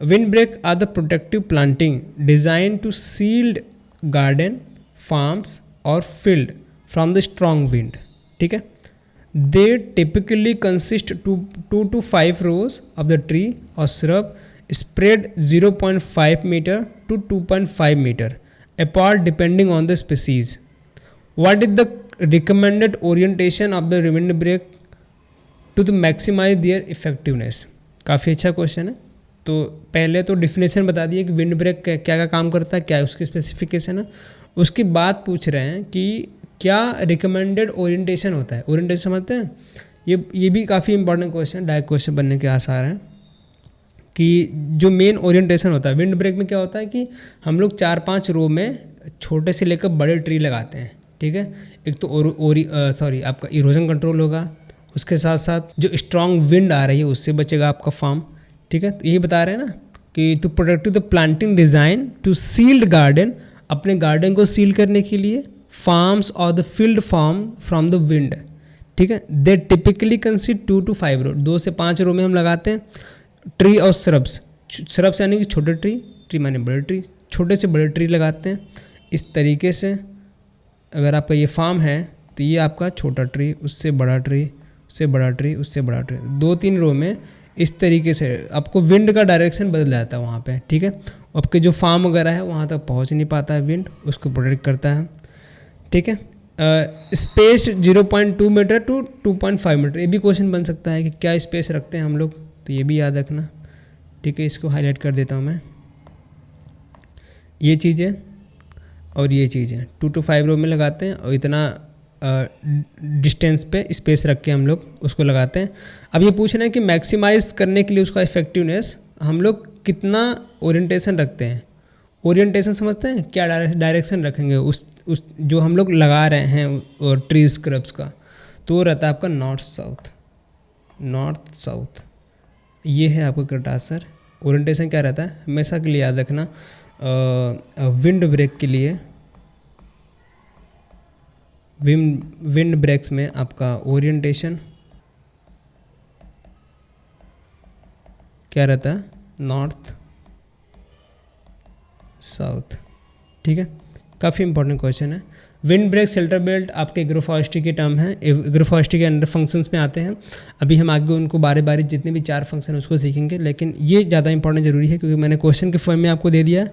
Speaker 1: Wind break are the protective planting design to sealed garden, farms और field from the strong wind, ठीक है। They typically consist 2 to 5 rows of the tree और shrub spread 0.5 meter to 2.5 meter apart depending on the species. What is the recommended orientation of the wind break to maximize their effectiveness? काफ़ी अच्छा question है। तो पहले तो definition बता दिए कि विंड ब्रेक क्या क्या काम करता है, क्या है उसकी स्पेसिफिकेशन है। उसके बाद पूछ रहे हैं कि क्या रिकमेंडेड ओरिएंटेशन होता है। ओरिएंटेशन समझते हैं, ये भी काफ़ी इंपॉर्टेंट क्वेश्चन, डायरेक्ट क्वेश्चन बनने के आसार हैं। कि जो मेन ओरिएंटेशन होता है विंड ब्रेक में, क्या होता है कि हम लोग 4-5 रो में छोटे से लेकर बड़े ट्री लगाते हैं, ठीक है। एक तो आपका इरोजन कंट्रोल होगा, उसके साथ साथ जो स्ट्रॉन्ग विंड आ रही है उससे बचेगा आपका फार्म, ठीक है। तो यही बता रहे हैं ना कि to protect the planting design to sealed garden, अपने गार्डन को सील करने के लिए, फार्म्स और the field farm from the wind, ठीक है। They typically consist 2 to 5 row, 2 से 5 रो में हम लगाते हैं। ट्री और श्रब्स यानी कि छोटे ट्री माने बड़े ट्री, छोटे से बड़े ट्री लगाते हैं। इस तरीके से अगर आपका ये फार्म है तो ये आपका छोटा ट्री, उससे बड़ा ट्री, उससे बड़ा ट्री, उससे बड़ा ट्री, 2-3 रो में इस तरीके से आपको विंड का डायरेक्शन बदल जाता है वहाँ पे, ठीक है। आपके जो फार्म वगैरह है वहाँ तक पहुँच नहीं पाता है विंड, उसको प्रोटेक्ट करता है, ठीक है। स्पेस 0.2 मीटर टू 2.5 मीटर, ये भी क्वेश्चन बन सकता है कि क्या स्पेस रखते हैं हम लोग, तो ये भी याद रखना, ठीक है। इसको हाईलाइट कर देता हूँ मैं। ये चीज़ है और ये चीज़ है, 2 to 5 रो में लगाते हैं और इतना डिस्टेंस पे स्पेस रख के हम लोग उसको लगाते हैं। अब ये पूछ रहे हैं कि मैक्सिमाइज़ करने के लिए उसका इफेक्टिवनेस हम लोग कितना ओरिएंटेशन रखते हैं। ओरिएंटेशन समझते हैं, क्या डायरेक्शन रखेंगे उस जो हम लोग लगा रहे हैं और ट्री स्क्रब्स का, तो वो रहता है आपका नॉर्थ साउथ। ये है आपका करेक्ट आंसर। ओरिएंटेशन क्या रहता है हमेशा के लिए याद रखना। विंड ब्रेक के लिए, विंड ब्रेक्स में आपका ओरिएंटेशन क्या रहता है? नॉर्थ साउथ, ठीक है। काफ़ी इंपॉर्टेंट क्वेश्चन है। विंड ब्रेक, शेल्टर बेल्ट आपके एग्रोफॉरेस्ट्री के टर्म हैं, एग्रोफॉरेस्ट्री के अंडर फंक्शंस में आते हैं। अभी हम आगे उनको बारी बारी जितने भी 4 फंक्शन उसको सीखेंगे, लेकिन ये ज़्यादा इंपॉर्टेंट जरूरी है क्योंकि मैंने क्वेश्चन के फॉर्म में आपको दे दिया।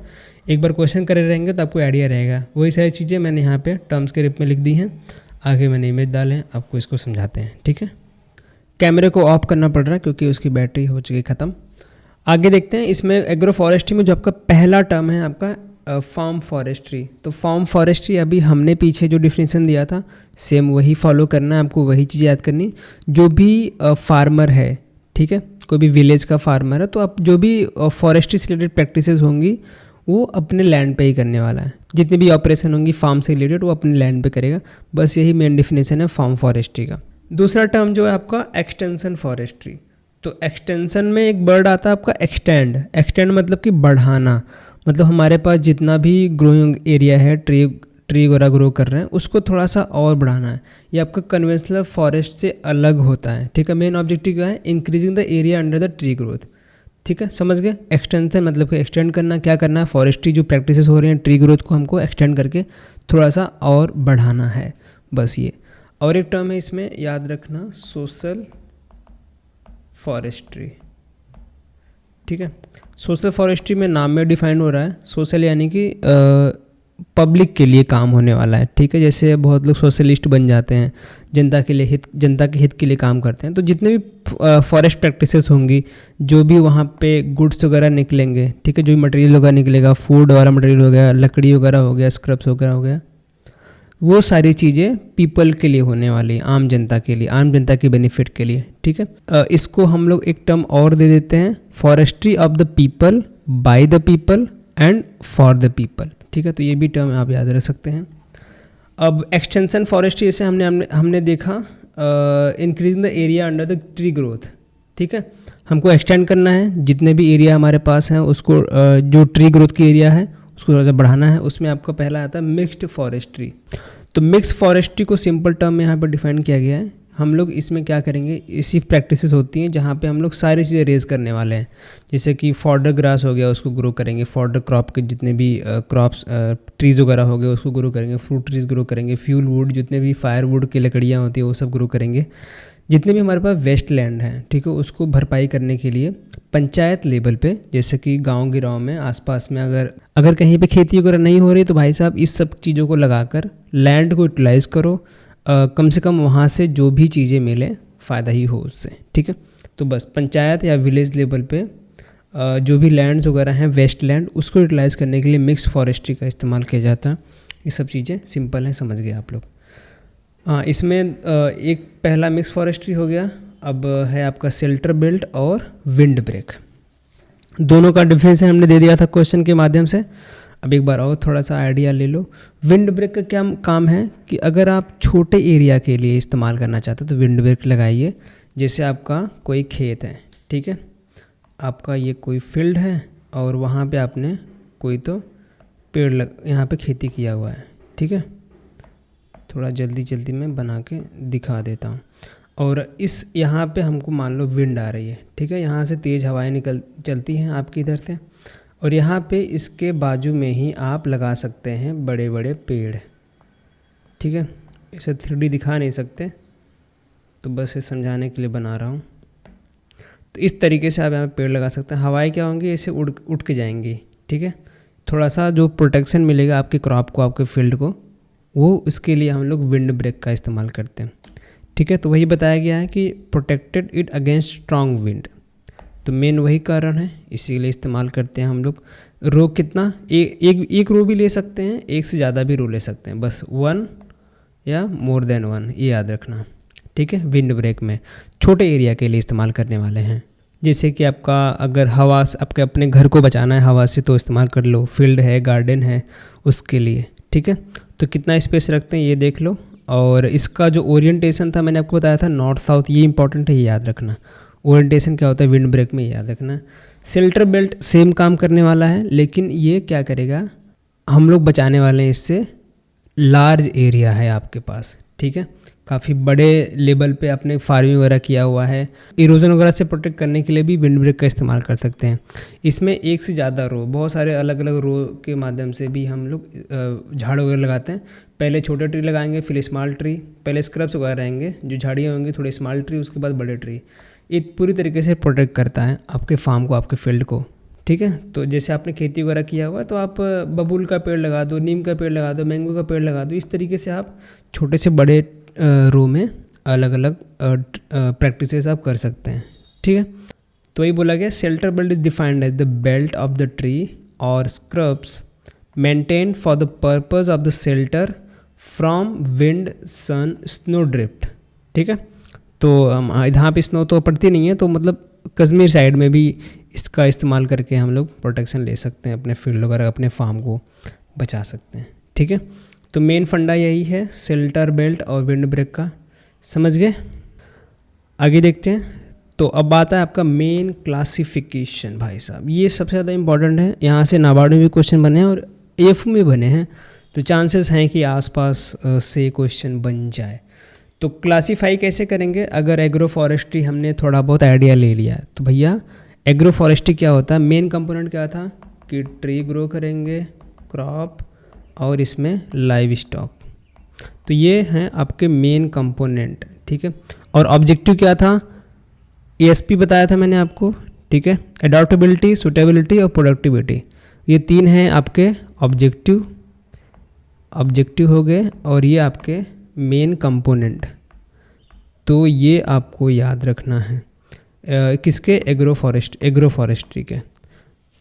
Speaker 1: एक बार क्वेश्चन करे रहेंगे तो आपको आइडिया रहेगा। वही सारी चीज़ें मैंने यहाँ पे टर्म्स के रूप में लिख दी हैं, आगे मैंने इमेज डाले हैं, आपको इसको समझाते हैं। ठीक है, कैमरे को ऑफ करना पड़ रहा है क्योंकि उसकी बैटरी हो चुकी ख़त्म। आगे देखते हैं, इसमें एग्रोफॉरेस्ट्री में जो आपका पहला टर्म है आपका फार्म फॉरेस्ट्री। तो फार्म फॉरेस्ट्री अभी हमने पीछे जो डिफिनेशन दिया था सेम वही फॉलो करना है, आपको वही चीज़ याद करनी। जो भी फार्मर है, ठीक है, कोई भी विलेज का फार्मर है, तो आप जो भी फॉरेस्ट्री से रिलेटेड प्रैक्टिसेस होंगी वो अपने लैंड पे ही करने वाला है। जितनी भी ऑपरेशन होंगी फार्म से रिलेटेड वो अपने लैंड पे करेगा। बस यही मेन डिफिनेशन है फार्म फॉरेस्ट्री का। दूसरा टर्म जो है आपका एक्सटेंशन फॉरेस्ट्री। तो एक्सटेंशन में एक वर्ड आता है आपका एक्सटेंड। एक्सटेंड मतलब कि बढ़ाना, मतलब हमारे पास जितना भी ग्रोइंग एरिया है, ट्री वगैरह ग्रो कर रहे हैं उसको थोड़ा सा और बढ़ाना है। ये आपका कन्वेंशनल फॉरेस्ट से अलग होता है। ठीक है, मेन ऑब्जेक्टिव क्या है, increasing the area under the tree growth. ठीक है, समझ गए। एक्सटेंशन मतलब कि एक्सटेंड करना, क्या करना है, फॉरेस्ट्री जो प्रैक्टिसेस हो रही हैं ट्री ग्रोथ को हमको एक्सटेंड करके थोड़ा सा और बढ़ाना है, बस ये। और एक टर्म है इसमें याद रखना, सोशल फॉरेस्ट्री। ठीक है, सोशल फॉरेस्ट्री में नाम में डिफाइन हो रहा है, सोशल यानी कि पब्लिक के लिए काम होने वाला है। ठीक है, जैसे बहुत लोग सोशलिस्ट बन जाते हैं, जनता के लिए जनता के हित के लिए काम करते हैं। तो जितने भी फॉरेस्ट प्रैक्टिसेस होंगी, जो भी वहाँ पे गुड्स वगैरह निकलेंगे, ठीक है, जो भी मटेरियल वगैरह निकलेगा, फूड वाला मटेरियल हो गया, लकड़ी वगैरह हो गया, स्क्रब्स वगैरह हो गया, वो सारी चीज़ें पीपल के लिए होने वाली, आम जनता के लिए, आम जनता के बेनिफिट के लिए। ठीक है, इसको हम लोग एक टर्म और दे देते हैं, forestry of the people, by the people and for the people. ठीक है, तो ये भी टर्म आप याद रख सकते हैं। अब एक्सटेंशन फॉरेस्ट्री जैसे हमने देखा, increasing the area under the tree growth. ठीक है, हमको एक्सटेंड करना है, जितने भी एरिया हमारे पास हैं उसको, जो ट्री ग्रोथ की एरिया है उसको थोड़ा सा बढ़ाना है। उसमें आपका पहला आता है मिक्स्ड फॉरेस्ट्री। तो मिक्स फॉरेस्ट्री को सिंपल टर्म में यहाँ पर डिफाइन किया गया है। हम लोग इसमें क्या करेंगे, इसी प्रैक्टिसेस होती हैं जहाँ पे हम लोग सारी चीज़ें रेज करने वाले हैं। जैसे कि फॉर्डर ग्रास हो गया उसको ग्रो करेंगे, फॉर्डर क्रॉप के जितने भी क्रॉप्स ट्रीज़ वगैरह हो गए उसको ग्रो करेंगे, फ्रूट ट्रीज़ ग्रो करेंगे, फ्यूल वुड जितने भी फायर वुड की लकड़ियाँ होती है वो सब ग्रो करेंगे। जितने भी हमारे पास वेस्ट लैंड है, ठीक है, उसको भरपाई करने के लिए पंचायत लेवल पे, जैसे कि गांव गिराव में आसपास में अगर कहीं पे खेती वगैरह नहीं हो रही तो भाई साहब इस सब चीज़ों को लगाकर लैंड को यूटिलाइज़ करो, कम से कम वहाँ से जो भी चीज़ें मिले फ़ायदा ही हो उससे। ठीक है, तो बस पंचायत या विलेज लेवल पे जो भी लैंड्स वगैरह हैं वेस्ट लैंड, उसको यूटिलाइज़ करने के लिए मिक्स फॉरेस्ट्री का इस्तेमाल किया जाता है। ये सब चीज़ें सिंपल हैं, समझ गए आप लोग। हाँ, इसमें एक पहला मिक्स फॉरेस्ट्री हो गया। अब है आपका शेल्टर बेल्ट और विंड ब्रेक। दोनों का डिफरेंस हमने दे दिया था क्वेश्चन के माध्यम से। अब एक बार और थोड़ा सा आइडिया ले लो। विंड ब्रेक का क्या काम है कि अगर आप छोटे एरिया के लिए इस्तेमाल करना चाहते हो तो विंड ब्रेक लगाइए। जैसे आपका कोई खेत है, ठीक है, आपका ये कोई फील्ड है और वहाँ पे आपने कोई तो पेड़ यहाँ पे खेती किया हुआ है। ठीक है, थोड़ा जल्दी में बना के दिखा देता हूँ। और इस यहाँ पे हमको मान लो विंड आ रही है, ठीक है, यहाँ से तेज़ हवाएं चलती हैं आपकी इधर से, और यहाँ पे इसके बाजू में ही आप लगा सकते हैं बड़े बड़े पेड़। ठीक है, इसे 3D दिखा नहीं सकते तो बस ये समझाने के लिए बना रहा हूँ। तो इस तरीके से आप यहाँ पेड़ लगा सकते हैं। हवाएं क्या होंगी, ऐसे उड़ के जाएंगी। ठीक है, थोड़ा सा जो प्रोटेक्शन मिलेगा आपके क्रॉप को, आपके फील्ड को, वो इसके लिए हम लोग विंड ब्रेक का इस्तेमाल करते हैं। ठीक है, तो वही बताया गया है कि protected it against strong wind. तो मेन वही कारण है, इसीलिए इस्तेमाल करते हैं हम लोग। रो कितना, एक रो भी ले सकते हैं, एक से ज़्यादा भी रो ले सकते हैं, बस 1 या मोर देन 1, ये याद रखना। ठीक है, विंड ब्रेक में छोटे एरिया के लिए इस्तेमाल करने वाले हैं। जैसे कि आपका अगर हवा से, आपके अपने घर को बचाना है हवा से तो इस्तेमाल कर लो, फील्ड है, गार्डन है, उसके लिए। ठीक है, तो कितना स्पेस रखते हैं ये देख लो। और इसका जो ओरिएंटेशन था मैंने आपको बताया था नॉर्थ साउथ, ये इंपॉर्टेंट है, ये याद रखना। ओरिएंटेशन क्या होता है विंड ब्रेक में, याद रखना। शेल्टर बेल्ट सेम काम करने वाला है, लेकिन ये क्या करेगा, हम लोग बचाने वाले हैं इससे लार्ज एरिया है आपके पास। ठीक है। काफ़ी बड़े लेवल पे आपने फार्मिंग वगैरह किया हुआ है। इरोजन वगैरह से प्रोटेक्ट करने के लिए भी विंड ब्रेक का इस्तेमाल कर सकते हैं। इसमें एक से ज़्यादा रो, बहुत सारे अलग अलग रो के माध्यम से भी हम लोग झाड़ वगैरह लगाते हैं। पहले छोटे ट्री लगाएंगे, फिर स्मॉल ट्री, पहले स्क्रब्स वगैरह रहेंगे, जो झाड़ियाँ होंगी, थोड़े स्मॉल ट्री, उसके बाद बड़े ट्री। ये पूरी तरीके से प्रोटेक्ट करता है आपके फार्म को, आपके फील्ड को, ठीक है। तो जैसे आपने खेती वगैरह किया हुआ है तो आप बबूल का पेड़ लगा दो, नीम का पेड़ लगा दो, मैंगो का पेड़ लगा दो। इस तरीके से आप छोटे से बड़े रो में अलग अलग प्रैक्टिसेस आप कर सकते हैं, ठीक है। तो वही बोला गया, shelter belt is defined as the belt of the tree और shrubs maintain for the purpose of the shelter from wind, sun, snow drift, ठीक है। तो यहाँ पे स्नो तो पड़ती नहीं है, तो मतलब कश्मीर साइड में भी इसका इस्तेमाल करके हम लोग प्रोटेक्शन ले सकते हैं, अपने फील्ड वगैरह, अपने फार्म को बचा सकते हैं, ठीक है। तो मेन फंडा यही है शेल्टर बेल्ट और विंड ब्रेक का, समझ गए। आगे देखते हैं। तो अब बात है आपका मेन क्लासिफिकेशन। भाई साहब ये सबसे ज़्यादा इंपॉर्टेंट है, यहाँ से नाबार्ड में भी क्वेश्चन बने हैं और एफ में बने हैं, तो चांसेस हैं कि आसपास से क्वेश्चन बन जाए। तो क्लासीफाई कैसे करेंगे? अगर एग्रो फॉरेस्ट्री हमने थोड़ा बहुत आइडिया ले लिया तो भैया एग्रो फॉरेस्ट्री क्या होता है, मेन कंपोनेंट क्या था कि ट्री ग्रो करेंगे, क्रॉप और इसमें लाइव स्टॉक। तो ये हैं आपके मेन कंपोनेंट, ठीक है। और ऑब्जेक्टिव क्या था? ESP बताया था मैंने आपको, ठीक है। एडॉप्टेबिलिटी, सूटेबिलिटी और प्रोडक्टिविटी, ये तीन हैं आपके ऑब्जेक्टिव हो गए, और ये आपके मेन कंपोनेंट। तो ये आपको याद रखना है किसके? एग्रो फॉरेस्ट्री के,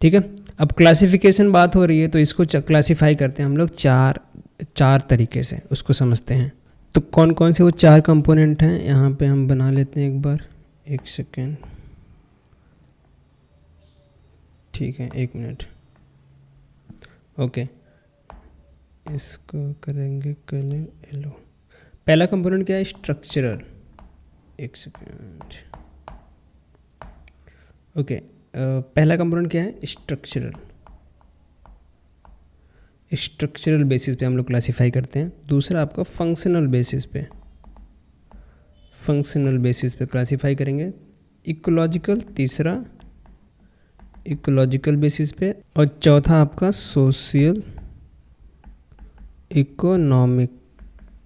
Speaker 1: ठीक है। अब क्लासिफिकेशन बात हो रही है तो इसको क्लासिफाई करते हैं हम लोग चार तरीके से, उसको समझते हैं। तो कौन कौन से वो चार कंपोनेंट हैं यहाँ पे हम बना लेते हैं एक बार, एक सेकेंड, ठीक है, 1 मिनट, ओके। इसको करेंगे कलर येलो। पहला कंपोनेंट क्या है? स्ट्रक्चरल, एक सेकेंड, ओके। पहला कंपोनेंट क्या है? स्ट्रक्चरल बेसिस पे हम लोग क्लासिफाई करते हैं। दूसरा आपका फंक्शनल बेसिस पे क्लासिफाई करेंगे। इकोलॉजिकल, तीसरा इकोलॉजिकल बेसिस पे, और चौथा आपका सोशल इकोनॉमिक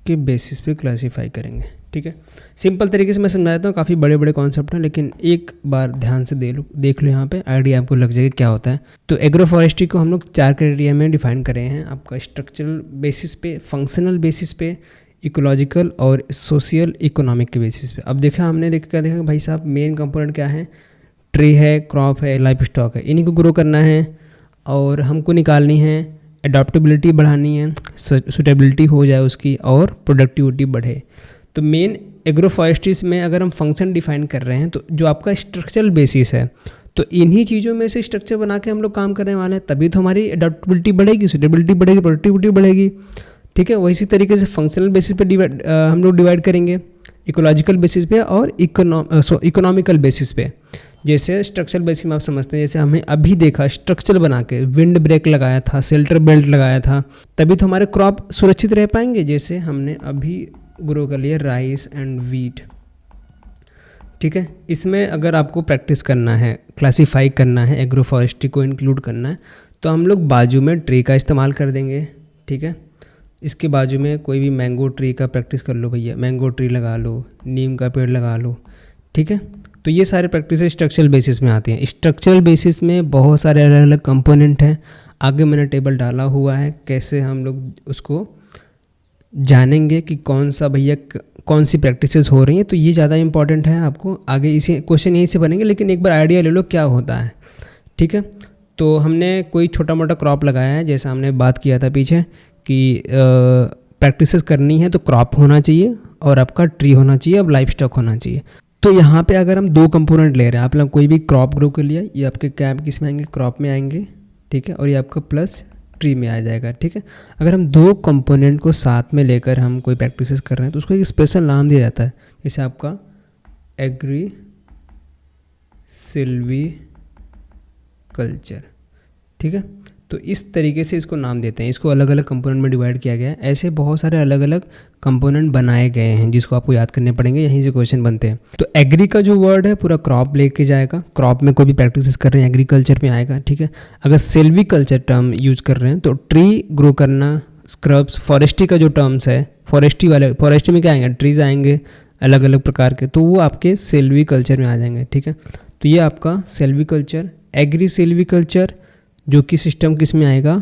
Speaker 1: के बेसिस पे क्लासिफाई करेंगे, ठीक है। सिंपल तरीके से मैं समझा देता हूँ, काफ़ी बड़े बड़े कॉन्सेप्ट हैं, लेकिन एक बार ध्यान से देख लो, यहाँ पे आइडिया आपको लग जाएगा क्या होता है। तो एग्रो फॉरेस्ट्री को हम लोग 4 क्राइटेरिया में डिफाइन करे हैं, आपका स्ट्रक्चरल बेसिस पे, फंक्शनल बेसिस पे, इकोलॉजिकल और सोशल इकोनॉमिक के बेसिस पे। अब देखा भाई साहब मेन कंपोनेंट क्या है? ट्री है, क्रॉप है, लाइफ स्टॉक है, इन्हीं को ग्रो करना है और हमको निकालनी है, एडॉप्टेबिलिटी बढ़ानी है, सूटेबिलिटी हो जाए उसकी, और प्रोडक्टिविटी बढ़े। तो मेन एग्रो फॉरेस्ट्रीज में अगर हम फंक्शन डिफाइन कर रहे हैं तो जो आपका स्ट्रक्चरल बेसिस है, तो इन्हीं चीज़ों में से स्ट्रक्चर बना के हम लोग काम करने वाले हैं, तभी तो हमारी एडॉप्टेबिलिटी बढ़ेगी, सूटेबिलिटी बढ़ेगी, प्रोडक्टिविटी बढ़ेगी, ठीक है। वैसी तरीके से फंक्शनल बेसिस पे हम लोग डिवाइड करेंगे, इकोलॉजिकल बेसिस पे और इकोनॉमिकल बेसिस पे। जैसे स्ट्रक्चरल बेसिस में आप समझते हैं, जैसे हमें अभी देखा स्ट्रक्चर बना के विंड ब्रेक लगाया था, शेल्टर बेल्ट लगाया था, तभी तो हमारे क्रॉप सुरक्षित रह पाएंगे। जैसे हमने अभी ग्रो कर लिया राइस एंड वीट, ठीक है। इसमें अगर आपको प्रैक्टिस करना है, क्लासीफाई करना है, एग्रो फॉरेस्ट्री को इंक्लूड करना है, तो हम लोग बाजू में ट्री का इस्तेमाल कर देंगे, ठीक है। इसके बाजू में कोई भी मैंगो ट्री का प्रैक्टिस कर लो भैया, मैंगो ट्री लगा लो, नीम का पेड़ लगा लो, ठीक है। तो ये सारे प्रैक्टिस स्ट्रक्चरल बेसिस में आती हैं। स्ट्रक्चरल बेसिस में बहुत सारे अलग अलग कंपोनेंट हैं, आगे मैंने टेबल डाला हुआ है, कैसे हम लोग उसको जानेंगे कि कौन सी प्रैक्टिसेस हो रही हैं। तो ये ज़्यादा इंपॉर्टेंट है, आपको आगे इसी क्वेश्चन यहीं से बनेंगे, लेकिन एक बार आइडिया ले लो क्या होता है, ठीक है। तो हमने कोई छोटा मोटा क्रॉप लगाया है, जैसा हमने बात किया था पीछे कि प्रैक्टिसेस करनी है तो क्रॉप होना चाहिए और आपका ट्री होना चाहिए, अब लाइफ स्टॉक होना चाहिए। तो यहाँ पे अगर हम 2 कंपोनेंट ले रहे हैं, आप लोग कोई भी क्रॉप ग्रो कर लिया, ये आपके कैप किस में आएंगे? क्रॉप में आएंगे, ठीक है, और ये आपका प्लस ट्री में आ जाएगा, ठीक है। अगर हम 2 कंपोनेंट को साथ में लेकर हम कोई प्रैक्टिसेस कर रहे हैं तो उसको एक स्पेशल नाम दिया जाता है, जैसे आपका एग्री सिल्वी कल्चर, ठीक है। तो इस तरीके से इसको नाम देते हैं, इसको अलग अलग कंपोनेंट में डिवाइड किया गया है। ऐसे बहुत सारे अलग अलग कंपोनेंट बनाए गए हैं जिसको आपको याद करने पड़ेंगे, यहीं से क्वेश्चन बनते हैं। तो एग्री का जो वर्ड है पूरा क्रॉप लेके जाएगा, क्रॉप में कोई भी प्रैक्टिस कर रहे हैं एग्रीकल्चर में आएगा, ठीक है। अगर सिल्वीकल्चर टर्म यूज कर रहे हैं तो ट्री ग्रो करना, स्क्रब्स, फॉरेस्ट्री का जो टर्म्स है, फॉरेस्ट्री में क्या आएंगे, ट्रीज आएंगे अलग अलग प्रकार के, तो वो आपके सिल्वीकल्चर में आ जाएंगे, ठीक है। तो ये आपका सिल्वीकल्चर, एग्री सिल्वीकल्चर जो कि सिस्टम किस में आएगा,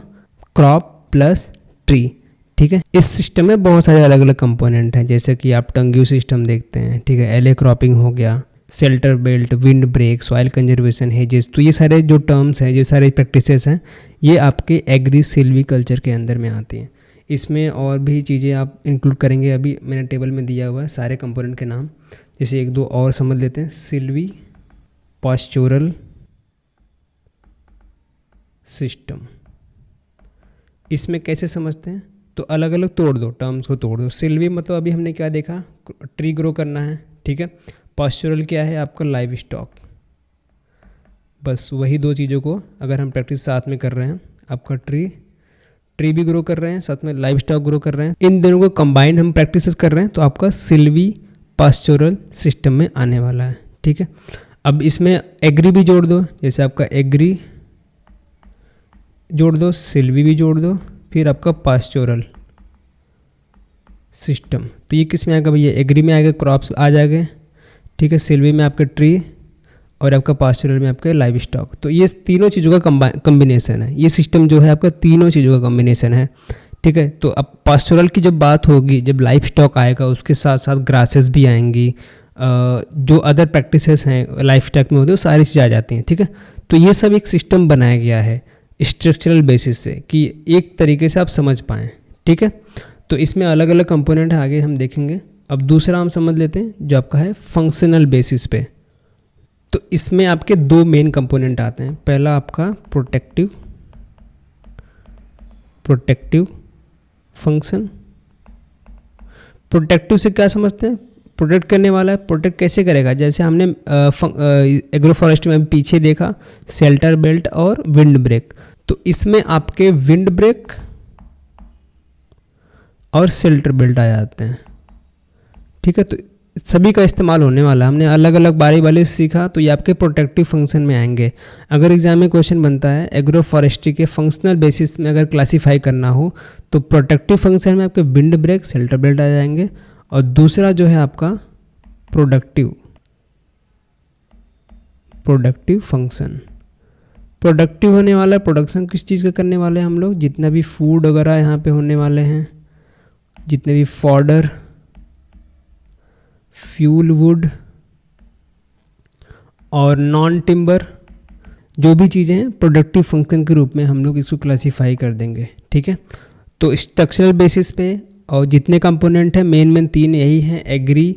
Speaker 1: क्रॉप प्लस ट्री, ठीक है। इस सिस्टम में बहुत सारे अलग अलग कंपोनेंट हैं, जैसे कि आप टंग्यू सिस्टम देखते हैं, ठीक है, एले क्रॉपिंग हो गया, shelter belt, wind break, soil conservation, hedges. तो ये सारे जो टर्म्स हैं, जो सारे प्रैक्टिसेस हैं, ये आपके एग्री सिल्वीकल्चर के अंदर में आती हैं। इसमें और भी चीज़ें आप इंक्लूड करेंगे, अभी मैंने टेबल में दिया हुआ है सारे कंपोनेंट के नाम, जैसे एक दो और समझ लेते हैं। सिल्वी पास्चोरल सिस्टम, इसमें कैसे समझते हैं, तो अलग अलग तोड़ दो, टर्म्स को तोड़ दो। सिल्वी मतलब अभी हमने क्या देखा, ट्री ग्रो करना है, ठीक है। पास्चुरल क्या है आपका, लाइव स्टॉक। बस वही दो चीज़ों को अगर हम प्रैक्टिस साथ में कर रहे हैं, आपका ट्री भी ग्रो कर रहे हैं, साथ में लाइव स्टॉक ग्रो कर रहे हैं, इन दोनों को कंबाइंड हम प्रैक्टिस कर रहे हैं, तो आपका सिल्वी पास्चुरल सिस्टम में आने वाला है, ठीक है। अब इसमें एग्री भी जोड़ दो, जैसे आपका एग्री जोड़ दो, सिल्वी भी जोड़ दो, फिर आपका पास्चोरल सिस्टम। तो ये किस में आएगा भैया, एग्री में आएगा, क्रॉप्स आ जाएंगे, ठीक है। सिल्वी में आपके ट्री और आपका पास्चोरल में आपके लाइव स्टॉक। तो ये तीनों चीज़ों का कम्बिनेशन है, ये सिस्टम जो है आपका तीनों चीज़ों का कम्बिनेशन है, ठीक है। तो अब पास्चोरल की जब बात होगी, जब लाइव स्टॉक आएगा, उसके साथ साथ ग्रासेस भी आएंगी, जो अदर प्रैक्टिसेस हैं लाइफ स्टॉक में होते हैं, वो सारी चीज़ें आ जाती हैं, ठीक है। तो ये सब एक सिस्टम बनाया गया है स्ट्रक्चरल बेसिस से, कि एक तरीके से आप समझ पाएँ, ठीक है। तो इसमें अलग अलग कंपोनेंट है, आगे हम देखेंगे। अब दूसरा हम समझ लेते हैं जो आपका है फंक्शनल बेसिस पे। तो इसमें आपके दो मेन कंपोनेंट आते हैं, पहला आपका प्रोटेक्टिव फंक्शन। प्रोटेक्टिव से क्या समझते हैं, प्रोटेक्ट करने वाला है। प्रोटेक्ट कैसे करेगा, जैसे हमने एग्रो फॉरेस्ट में पीछे देखा शेल्टर बेल्ट और विंड ब्रेक, तो इसमें आपके विंड ब्रेक और शेल्टर बेल्ट आ जाते हैं, ठीक है। तो सभी का इस्तेमाल होने वाला है, हमने अलग अलग बारी वाले सीखा, तो ये आपके प्रोटेक्टिव फंक्शन में आएंगे। अगर एग्जाम में क्वेश्चन बनता है एग्रो फॉरेस्ट्री के फंक्शनल बेसिस में अगर क्लासीफाई करना हो, तो प्रोटेक्टिव फंक्शन में आपके विंड ब्रेक, शेल्टर बेल्ट आ जाएंगे, और दूसरा जो है आपका प्रोडक्टिव फंक्शन। प्रोडक्टिव होने वाला है, प्रोडक्शन किस चीज़ का करने वाले हैं हम लोग, जितना भी फूड वगैरह यहाँ पे होने वाले हैं, जितने भी फॉडर, फ्यूल वुड और नॉन टिम्बर, जो भी चीज़ें हैं प्रोडक्टिव फंक्शन के रूप में हम लोग इसको क्लासीफाई कर देंगे, ठीक है। तो स्ट्रक्चरल बेसिस पे और जितने कंपोनेंट हैं मेन तीन यही हैं, एग्री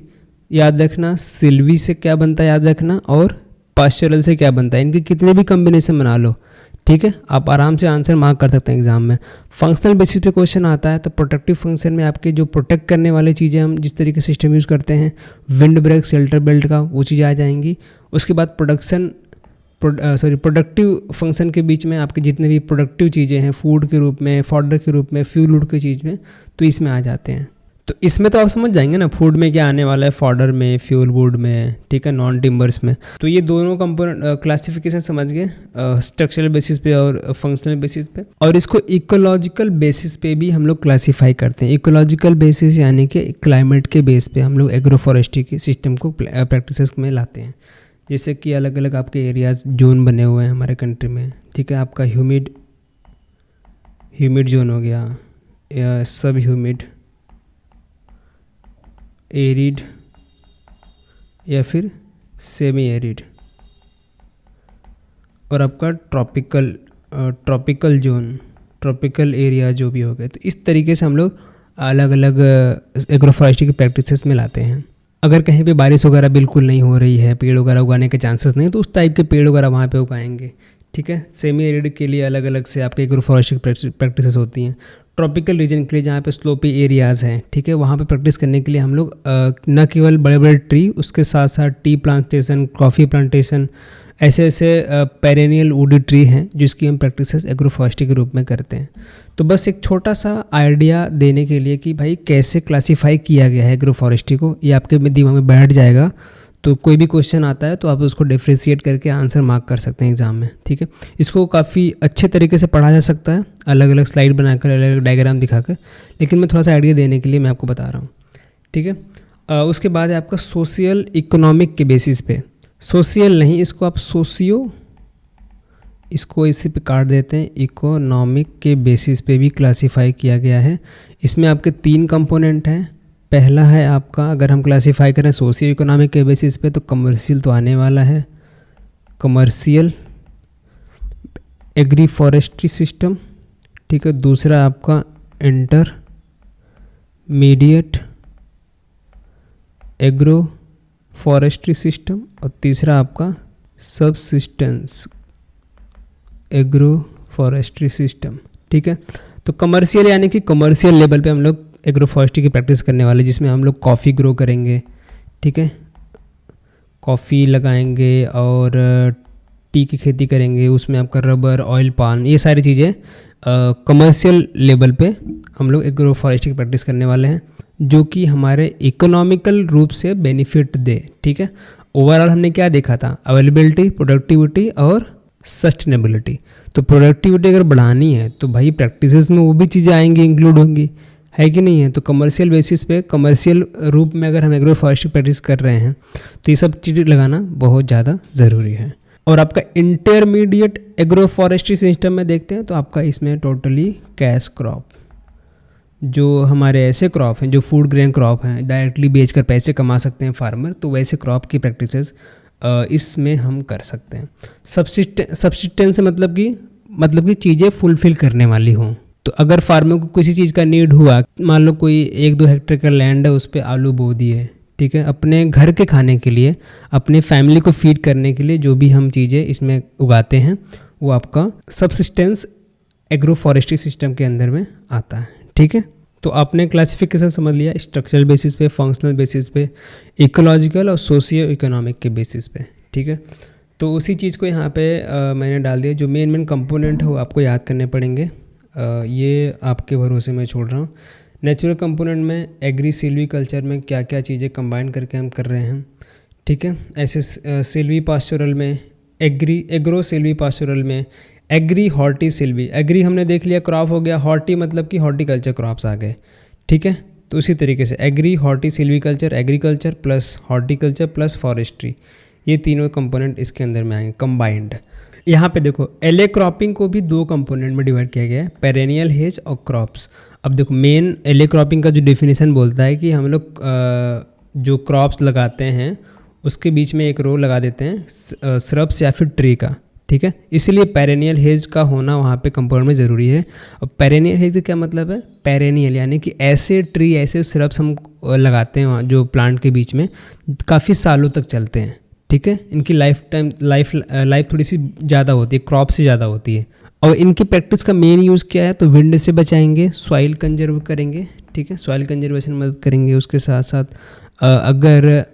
Speaker 1: याद रखना, सिल्वी से क्या बनता है याद रखना, और पास्चुरल से क्या बनता है। इनके कितने भी कॉम्बिनेशन बना लो, ठीक है, आप आराम से आंसर मार्क कर सकते हैं एग्जाम में। फंक्शनल बेसिस पे क्वेश्चन आता है तो प्रोटेक्टिव फंक्शन में आपके जो प्रोटेक्ट करने वाली चीज़ें हम जिस तरीके से सिस्टम यूज़ करते हैं, विंड ब्रेक, शेल्टर बेल्ट का, वो चीज़ें आ जाएंगी। उसके बाद प्रोडक्टिव फंक्शन के बीच में आपके जितने भी प्रोडक्टिव चीज़ें हैं फूड के रूप में, फॉडर के रूप में, फ्यूल वुड की चीज़ में, तो इसमें आ जाते हैं। तो इसमें तो आप समझ जाएंगे ना फूड में क्या आने वाला है, फॉडर में, फ्यूल वुड में, ठीक है, नॉन टिम्बर्स में। तो ये दोनों कंपोनेंट क्लासिफिकेशन समझ गए, स्ट्रक्चरल बेसिस पे और फंक्शनल बेसिस पे। और इसको इकोलॉजिकल बेसिस पे भी हम लोग क्लासीफाई करते हैं। इकोलॉजिकल बेसिस यानी कि क्लाइमेट के बेस पे हम लोग एग्रो फॉरेस्ट्री के सिस्टम को प्रैक्टिसेस में लाते हैं। जैसे कि अलग अलग आपके एरियाज जोन बने हुए हैं हमारे कंट्री में, ठीक है। आपका ह्यूमिड जोन हो गया, या सब ह्यूमिड, एरिड, या फिर सेमी एरिड, और आपका ट्रॉपिकल जोन, ट्रॉपिकल एरिया जो भी हो गए। तो इस तरीके से हम लोग अलग अलग एग्रो फॉरेस्ट्री की प्रैक्टिसेस में लाते हैं। अगर कहीं पे बारिश वगैरह बिल्कुल नहीं हो रही है, पेड़ वगैरह उगाने के चांसेस नहीं, तो उस टाइप के पेड़ वगैरह वहाँ पे उगाएंगे, ठीक है। सेमी एरिड के लिए अलग अलग से आपके एग्रो फॉरेस्ट्री की प्रैक्टिसेस होती हैं। ट्रॉपिकल रीजन के लिए जहाँ पे स्लोपी एरियाज़ हैं, ठीक है, वहाँ पे प्रैक्टिस करने के लिए हम लोग न केवल बड़े बड़े ट्री, उसके साथ साथ टी प्लांटेशन, कॉफ़ी प्लांटेशन, ऐसे ऐसे पेरेनियल वुडी ट्री हैं जिसकी हम प्रैक्टिसेस एग्रोफॉरेस्ट्री के रूप में करते हैं। तो बस एक छोटा सा आइडिया देने के लिए कि भाई कैसे क्लासीफाई किया गया है एग्रोफॉरेस्ट्री को, ये आपके दिमाग में बैठ जाएगा। तो कोई भी क्वेश्चन आता है तो आप उसको डिफ्रेंशिएट करके आंसर मार्क कर सकते हैं एग्जाम में, ठीक है। इसको काफ़ी अच्छे तरीके से पढ़ा जा सकता है, अलग अलग स्लाइड बनाकर, अलग अलग डायग्राम दिखाकर, लेकिन मैं थोड़ा सा आइडिया देने के लिए मैं आपको बता रहा हूँ, ठीक है। उसके बाद है आपका सोशियल इकोनॉमिक के बेसिस पे, सोशियल नहीं, इसको आप सोशियो, इसको इसी पे काट देते हैं, इकोनॉमिक के बेसिस पे भी क्लासीफाई किया गया है। इसमें आपके 3 कंपोनेंट हैं। पहला है आपका, अगर हम क्लासीफाई करें सोशियो इकोनॉमिक के बेसिस पे, तो कमर्शियल तो आने वाला है, कमर्शियल एग्री फॉरेस्ट्री सिस्टम, ठीक है। दूसरा आपका इंटरमीडिएट एग्रो फॉरेस्ट्री सिस्टम, और तीसरा आपका सबसिस्टेंस एग्रो फॉरेस्ट्री सिस्टम, ठीक है। तो कमर्शियल यानी कि कमर्शियल लेवल पे हम लोग एग्रो फॉरेस्ट्री की प्रैक्टिस करने वाले, जिसमें हम लोग कॉफ़ी ग्रो करेंगे, ठीक है, कॉफ़ी लगाएंगे और टी की खेती करेंगे, उसमें आपका रबर, ऑयल पाम, ये सारी चीज़ें कमर्शियल लेवल पे हम लोग एग्रो फॉरेस्ट्री की प्रैक्टिस करने वाले हैं, जो कि हमारे इकोनॉमिकल रूप से बेनिफिट दे, ठीक है। ओवरऑल हमने क्या देखा था, अवेलेबिलिटी, प्रोडक्टिविटी और सस्टेनेबिलिटी। तो प्रोडक्टिविटी अगर बढ़ानी है तो भाई प्रैक्टिसेस में वो भी चीज़ें आएंगी, इंक्लूड होंगी, है कि नहीं है। तो कमर्शियल बेसिस पे, कमर्शियल रूप में अगर हम एग्रो फॉरेस्ट्री प्रैक्टिस कर रहे हैं तो ये सब चीज़ें लगाना बहुत ज़्यादा ज़रूरी है। और आपका इंटरमीडिएट एग्रो फॉरेस्ट्री सिस्टम में देखते हैं तो आपका इसमें टोटली कैश क्रॉप, जो हमारे ऐसे क्रॉप हैं जो फूड ग्रेन क्रॉप हैं, डायरेक्टली बेचकर पैसे कमा सकते हैं फार्मर, तो वैसे क्रॉप की प्रैक्टिसेस इसमें हम कर सकते हैं। सब्सिस्टेंस मतलब कि चीज़ें फुलफिल करने वाली हों। तो अगर फार्मर को किसी चीज़ का नीड हुआ, मान लो कोई 1-2 हेक्टेयर का लैंड है, उस पर आलू बो दिए, ठीक है, अपने घर के खाने के लिए, अपने फैमिली को फीड करने के लिए जो भी हम चीज़ें इसमें उगाते हैं वो आपका सबसिस्टेंस एग्रो फॉरेस्ट्री सिस्टम के अंदर में आता है, ठीक है। तो आपने क्लासिफिकेशन समझ लिया, स्ट्रक्चरल बेसिस पे, फंक्शनल बेसिस पे, इकोलॉजिकल और सोशियो इकोनॉमिक के बेसिस पे, ठीक है। तो उसी चीज़ को यहाँ पे मैंने डाल दिया, जो मेन कंपोनेंट है वो आपको याद करने पड़ेंगे, ये आपके भरोसे में छोड़ रहा हूँ। नेचुरल कंपोनेंट में एग्री सिल्वी कल्चर में क्या क्या चीज़ें कंबाइन करके हम कर रहे हैं, ठीक है। ऐसे सिल्वी पास्चुरल में, एग्रो सिल्वी पास्चुरल में, एग्री हॉर्टी सिल्वी, एग्री हमने देख लिया क्रॉप हो गया, हॉर्टी मतलब कि हॉर्टिकल्चर क्रॉप्स आ गए, ठीक है। तो उसी तरीके से agri horti silvi culture, agriculture plus horticulture plus forestry, ये तीनों कंपोनेंट इसके अंदर में आएंगे कंबाइंड। यहाँ पे देखो एले क्रॉपिंग को भी 2 कंपोनेंट में डिवाइड किया गया है, पेरेनियल हेज और क्रॉप्स। अब देखो मेन एले क्रॉपिंग का जो डेफिनेशन बोलता है कि हम लोग जो क्रॉप्स लगाते हैं उसके बीच में एक रो लगा देते हैं श्रब्स या फिर ट्री का, ठीक है। इसीलिए पेरेनियल हेज का होना वहाँ पे कंपोनेंट में ज़रूरी है। और पेरेनियल हेज का क्या मतलब है, पेरेनियल यानी कि ऐसे ट्री, ऐसे श्रब्स हम लगाते हैं जो प्लांट के बीच में काफ़ी सालों तक चलते हैं, ठीक है। इनकी लाइफ थोड़ी सी ज़्यादा होती है, क्रॉप से ज़्यादा होती है। और इनकी प्रैक्टिस का मेन यूज़ क्या है, तो विंड से बचाएंगे, सॉइल कंजर्व करेंगे, ठीक है, सॉइल कंजर्वेशन में मदद करेंगे। उसके साथ साथ अगर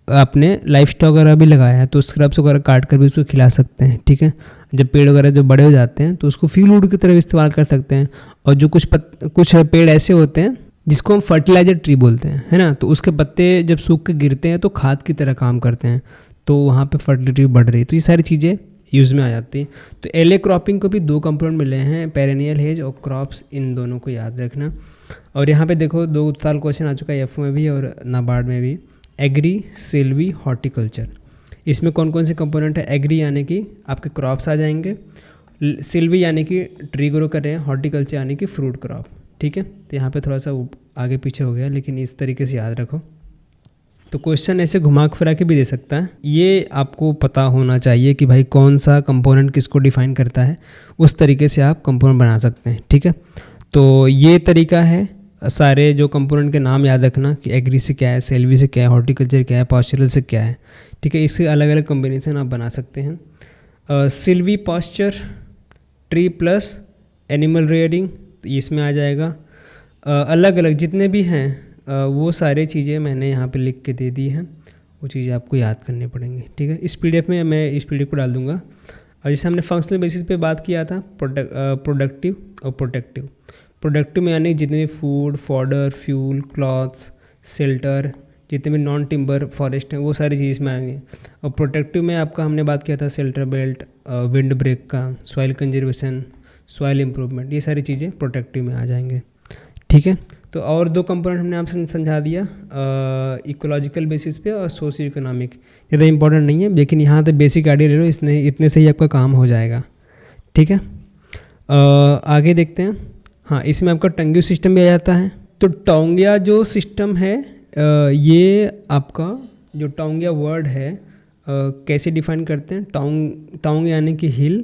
Speaker 1: आपने लाइफ स्टॉक वगैरह भी लगाया है तो स्क्रब्स वगैरह काट कर भी उसको खिला सकते हैं, ठीक है। जब पेड़ वगैरह जो बड़े हो जाते हैं तो उसको फ्यूल वुड की तरह इस्तेमाल कर सकते हैं। और जो कुछ पेड़ ऐसे होते हैं जिसको हम फर्टिलाइजर ट्री बोलते हैं, है ना, तो उसके पत्ते जब सूख के गिरते हैं तो खाद की तरह काम करते हैं, तो वहाँ पे फर्टिलिटी बढ़ रही है। तो ये सारी चीज़ें यूज़ में आ जाती हैं। तो एले क्रॉपिंग को भी 2 कंपोनेंट मिले हैं, पेरेनियल हेज और क्रॉप्स, इन दोनों को याद रखना। और यहाँ पे देखो 2 साल क्वेश्चन आ चुका है एफ में भी और नाबार्ड में भी, एग्री सिल्वी हॉर्टिकल्चर। इसमें कौन कौन से कंपोनेंट है, एग्री यानी कि आपके क्रॉप्स आ जाएंगे, सिल्वी यानी कि ट्री ग्रो कर रहे हैं, हॉर्टिकल्चर यानी कि फ्रूट क्रॉप, ठीक है। तो यहाँ पे थोड़ा सा आगे पीछे हो गया, लेकिन इस तरीके से याद रखो। तो क्वेश्चन ऐसे घुमा फिरा के भी दे सकता है, ये आपको पता होना चाहिए कि भाई कौन सा कंपोनेंट किसको डिफाइन करता है, उस तरीके से आप कंपोनेंट बना सकते हैं, ठीक है। तो ये तरीका है, सारे जो कंपोनेंट के नाम याद रखना कि एग्री से क्या है, सेल्वी से क्या है, हॉर्टिकल्चर क्या है, पास्चरल से क्या है, ठीक है। इसके अलग अलग कॉम्बिनेशन आप बना सकते हैं। Silvi pasture tree plus animal rearing इसमें आ जाएगा। अलग अलग जितने भी हैं वो सारी चीज़ें मैंने यहाँ पे लिख के दे दी हैं, वो चीज़ें आपको याद करनी पड़ेंगी। ठीक है, इस पीडीएफ में मैं इस पीडीएफ को डाल दूँगा। और जैसे हमने फंक्शनल बेसिस पे बात किया था, प्रोडक्टिव और प्रोटेक्टिव। प्रोडक्टिव में यानी जितने भी food, fodder, fuel, clothes, shelter, जितने भी नॉन टिम्बर फॉरेस्ट हैं वो सारी चीज़ में आएंगे। और प्रोटेक्टिव में आपका हमने बात किया था शेल्टर बेल्ट, विंड ब्रेक का, सॉइल कंजर्वेशन, सॉइल इम्प्रूवमेंट, ये सारी चीज़ें प्रोटेक्टिव में आ जाएंगे। ठीक है, तो और दो कंपोनेंट हमने आपसे समझा दिया, इकोलॉजिकल बेसिस पे और सोशियो इकोनॉमिक। ज़्यादा इंपॉर्टेंट नहीं है, लेकिन यहाँ तक बेसिक आइडिया ले लो, इसने इतने से ही आपका काम हो जाएगा। ठीक है, आगे देखते हैं। हाँ, इसमें आपका टंग्यू सिस्टम भी आ जाता है। तो टोंगिया जो सिस्टम है, ये आपका जो टोंगिया वर्ड है कैसे डिफाइन करते हैं, टोंग यानी कि हिल,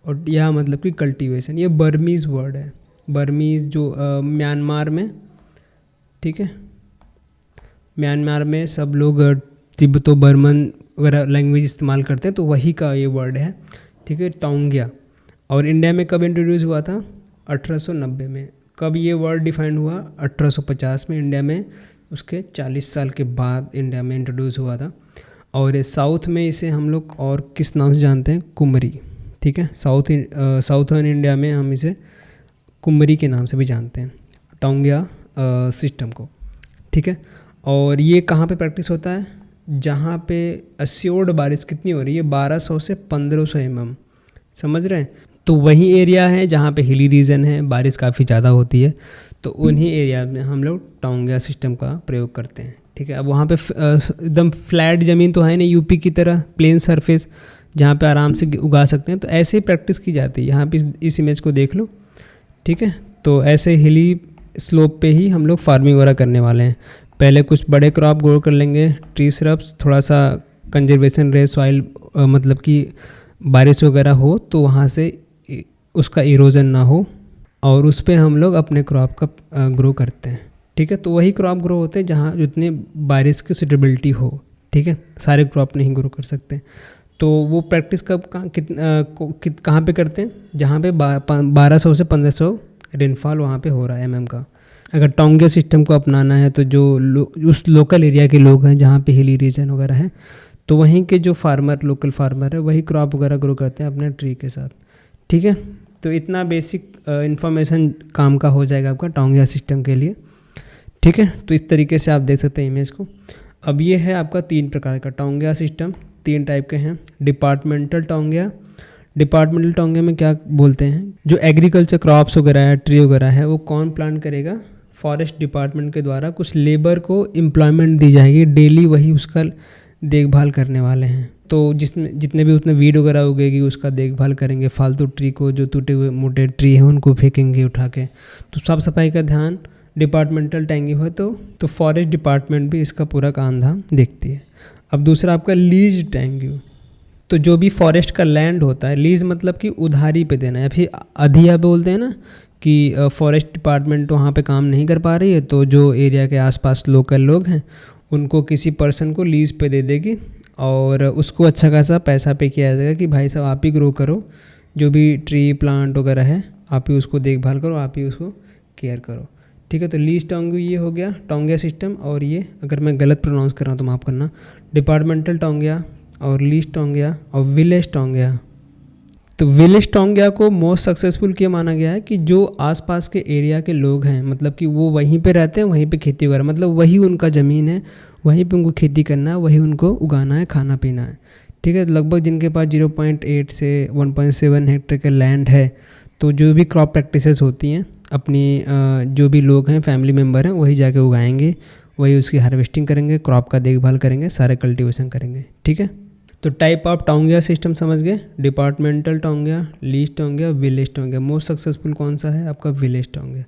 Speaker 1: और यह मतलब कि कल्टीवेशन। ये बर्मीज़ वर्ड है, बर्मीज़ जो म्यांमार में, ठीक है, म्यांमार में सब लोग तिब्बतो बर्मन वगैरह लैंग्वेज इस्तेमाल करते हैं, तो वही का ये वर्ड है। ठीक है, टोंगिया। और इंडिया में कब इंट्रोड्यूस हुआ था? 1890 में। कब ये वर्ड डिफाइन हुआ? 1850 में इंडिया में, उसके 40 साल के बाद इंडिया में इंट्रोड्यूस हुआ था। और साउथ में इसे हम लोग और किस नाम से जानते हैं? कुमरी। ठीक है, साउथर्न इंडिया में हम इसे कुमरी के नाम से भी जानते हैं, टोंगिया सिस्टम को। ठीक है, और ये कहाँ पे प्रैक्टिस होता है? जहाँ पे अस्योर्ड बारिश कितनी हो रही है, 1200 से 1500 mm, समझ रहे हैं? तो वही एरिया है जहाँ पे हिली रीजन है, बारिश काफ़ी ज़्यादा होती है, तो उन्हीं एरिया में हम लोग टोंगिया सिस्टम का प्रयोग करते हैं। ठीक है, अब वहाँ पे एकदम फ्लैट ज़मीन तो है नहीं यूपी की तरह, प्लेन सरफेस जहाँ पे आराम से उगा सकते हैं, तो ऐसे ही प्रैक्टिस की जाती है। यहाँ पे इस इमेज को देख लो। ठीक है, तो ऐसे हिली स्लोप पे ही हम लोग फार्मिंग वगैरह करने वाले हैं। पहले कुछ बड़े क्रॉप ग्रो कर लेंगे, ट्री श्रब्स, थोड़ा सा कंजर्वेशन रहे, सॉइल मतलब कि बारिश वगैरह हो तो वहाँ से उसका इरोजन ना हो, और उस पर हम लोग अपने क्रॉप का ग्रो करते हैं। ठीक है, तो वही क्रॉप ग्रो होते हैं जहाँ जितनी बारिश की सूटेबिलिटी हो। ठीक है, सारे क्रॉप नहीं ग्रो कर सकते, तो वो प्रैक्टिस कहाँ पे करते हैं? जहाँ पे 1200 से 1500 रेनफॉल वहाँ पे हो रहा है mm का। अगर टोंगिया सिस्टम को अपनाना है तो जो उस लोकल एरिया के लोग हैं जहाँ पे हिली रीजन वगैरह है, तो वहीं के जो फार्मर, लोकल फार्मर है, वही क्रॉप वगैरह ग्रो करते हैं अपने ट्री के साथ। ठीक है, तो इतना बेसिक इन्फॉर्मेशन काम का हो जाएगा आपका टोंगिया सिस्टम के लिए। ठीक है, तो इस तरीके से आप देख सकते हैं इमेज को। अब ये है आपका 3 प्रकार का टोंगिया सिस्टम, 3 टाइप के हैं। डिपार्टमेंटल टोंगिया, डिपार्टमेंटल टोंगिया में क्या बोलते हैं? जो एग्रीकल्चर क्रॉप्स वगैरह है, ट्री वगैरह है, वो कौन प्लांट करेगा? फॉरेस्ट डिपार्टमेंट के द्वारा कुछ लेबर को एम्प्लॉयमेंट दी जाएगी, डेली वही उसका देखभाल करने वाले हैं। तो जिसमें जितने भी उतने वीड वगैरह उगेगी उसका देखभाल करेंगे, फालतू ट्री को, जो टूटे हुए मोटे ट्री हैं उनको फेंकेंगे उठा के, तो साफ सफाई का ध्यान डिपार्टमेंटल टोंगिया हो तो फॉरेस्ट डिपार्टमेंट भी इसका पूरा काम धाम देखती है। अब दूसरा आपका लीज टोंगिया, तो जो भी फॉरेस्ट का लैंड होता है, लीज मतलब कि उधारी पे देना, या फिर अधिया बोलते हैं ना, कि फॉरेस्ट डिपार्टमेंट वहाँ पे काम नहीं कर पा रही है, तो जो एरिया के आसपास लोकल लोग हैं उनको किसी पर्सन को लीज पे दे देगी, और उसको अच्छा खासा पैसा पे किया जाएगा कि भाई साहब आप ही ग्रो करो, जो भी ट्री प्लांट वगैरह है आप ही उसको देखभाल करो, आप ही उसको केयर करो। ठीक है, तो लीज टोंगिया ये हो गया टोंगिया सिस्टम। और ये अगर मैं गलत प्रोनाउंस कर रहा हूँ तो माफ़ करना, डिपार्टमेंटल टोंगिया और लीज टोंगिया और विलेज टोंगिया। तो विलेज टोंगिया को मोस्ट सक्सेसफुल क्या माना गया है कि जो आसपास के एरिया के लोग हैं, मतलब कि वो वहीं पे रहते हैं, वहीं पे खेती वगैरह, मतलब वही उनका ज़मीन है, वहीं पे उनको खेती करना है, वही उनको उगाना है, खाना पीना है। ठीक है, लगभग जिनके पास 0.8 से 1.7 हेक्टेयर का लैंड है, तो जो भी क्रॉप प्रैक्टिसेस होती हैं अपनी जो भी लोग हैं, फैमिली मेम्बर हैं, वही जाके उगाएंगे, वही उसकी हार्वेस्टिंग करेंगे, क्रॉप का देखभाल करेंगे, सारे कल्टीवेशन करेंगे। ठीक है, तो टाइप ऑफ टोंगिया सिस्टम समझ गए, departmental taungya, lease taungya, village taungya. Most successful कौन सा है? आपका विलेज टोंगिया।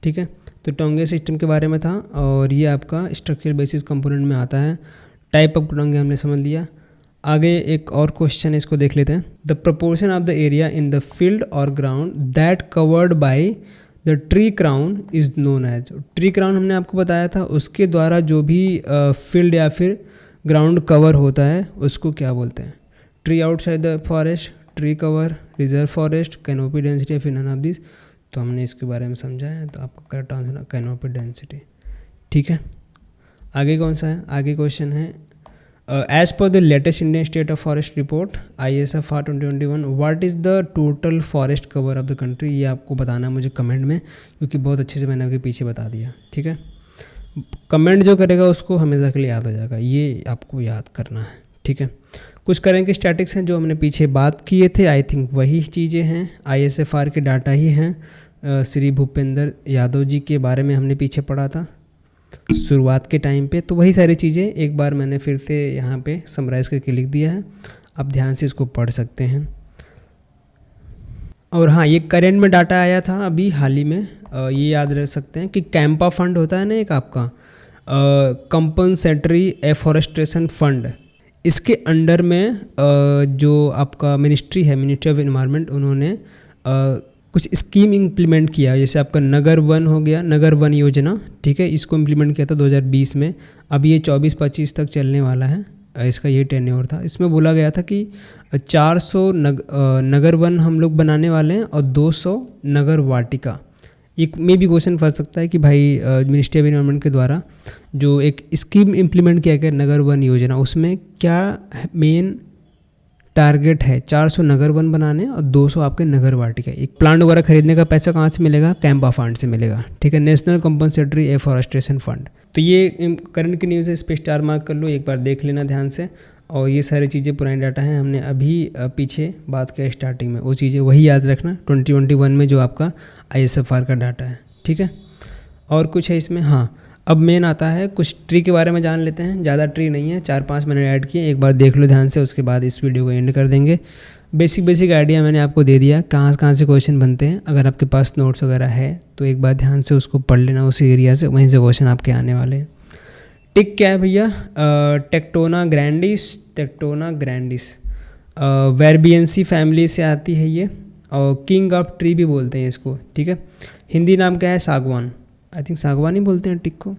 Speaker 1: ठीक है, तो टोंगिया सिस्टम के बारे में था, और ये आपका स्ट्रक्चरल बेसिस कंपोनेंट में आता है। टाइप ऑफ टोंगिया हमने समझ लिया। आगे एक और क्वेश्चन है, इसको देख लेते हैं। The proportion of the area in the field और ground that covered by the tree crown is known as. Tree crown हमने आपको बताया था, उसके द्वारा जो भी फील्ड या फिर ग्राउंड कवर होता है उसको क्या बोलते हैं? Tree outside the forest, tree cover, reserve forest, canopy density, फिर नन ऑफ दिस। तो हमने इसके बारे में समझा है, तो आपका करेक्ट आंसर कैनोपी डेंसिटी। ठीक है, आगे कौन सा है, आगे क्वेश्चन है as per the latest Indian state of forest report ISFR 2021 what is the total forest cover of the country. ये आपको बताना है मुझे कमेंट में, क्योंकि बहुत अच्छे से मैंने आपके पीछे बता दिया। ठीक है, कमेंट जो करेगा उसको हमेशा के लिए याद हो जाएगा, ये आपको याद करना है। ठीक है, कुछ करेंगे स्टैटिक्स हैं जो हमने पीछे बात किए थे, आई थिंक वही चीज़ें हैं, ISFR के डाटा ही हैं। श्री भूपेंद्र यादव जी के बारे में हमने पीछे पढ़ा था शुरुआत के टाइम पे, तो वही सारी चीज़ें एक बार मैंने फिर से यहाँ पे समराइज़ करके लिख दिया है, आप ध्यान से इसको पढ़ सकते हैं। और हाँ, ये करेंट में डाटा आया था अभी हाल ही में, ये याद रख सकते हैं कि कैंपा फंड होता है ना एक आपका कंपनसेटरी एफॉरेस्ट्रेशन फंड, इसके अंडर में जो आपका मिनिस्ट्री है, मिनिस्ट्री ऑफ एनवायरनमेंट, उन्होंने कुछ स्कीम इम्प्लीमेंट किया, जैसे आपका नगर वन हो गया, नगर वन योजना। ठीक है, इसको इम्प्लीमेंट किया था 2020 में, अब ये 24-25 तक चलने वाला है, इसका ये टेन्योर था। इसमें बोला गया था कि 400 नगर वन हम लोग बनाने वाले हैं और 200 नगर वाटिका। एक में भी क्वेश्चन फंस सकता है कि भाई मिनिस्ट्री ऑफ एनवायरनमेंट के द्वारा जो एक स्कीम इम्प्लीमेंट किया गया नगर वन योजना, उसमें क्या मेन टारगेट है, 400 नगर वन बनाने और 200 आपके नगर वाटिका। एक प्लांट वगैरह खरीदने का पैसा कहाँ से मिलेगा, कैंपा फंड से मिलेगा। ठीक है, नेशनल कंपनसेटरी एफॉरेस्ट्रेशन फंड। तो ये करंट की न्यूज़ है, इस पर स्टार मार्क कर लो, एक बार देख लेना ध्यान से। और ये सारी चीज़ें पुरानी डाटा हैं, हमने अभी पीछे बात किया स्टार्टिंग में, वो चीज़ें वही याद रखना 2021 में जो आपका ISFR का डाटा है। ठीक है, और कुछ है इसमें, हाँ अब मेन आता है, कुछ ट्री के बारे में जान लेते हैं। ज़्यादा ट्री नहीं है, 4-5 मैंने ऐड किए, एक बार देख लो ध्यान से, उसके बाद इस वीडियो को एंड कर देंगे। बेसिक आइडिया मैंने आपको दे दिया कहाँ से क्वेश्चन बनते हैं। अगर आपके पास नोट्स वगैरह है तो एक बार ध्यान से उसको पढ़ लेना, उस एरिया से, वहीं से क्वेश्चन आपके आने वाले हैं। टिक क्या है भैया, टेक्टोना ग्रैंडिस वर्बियेंसी फैमिली से आती है ये, और किंग ऑफ ट्री भी बोलते हैं इसको। ठीक है, हिंदी नाम क्या है, सागवान, आई थिंक सागवान ही बोलते हैं टिक को,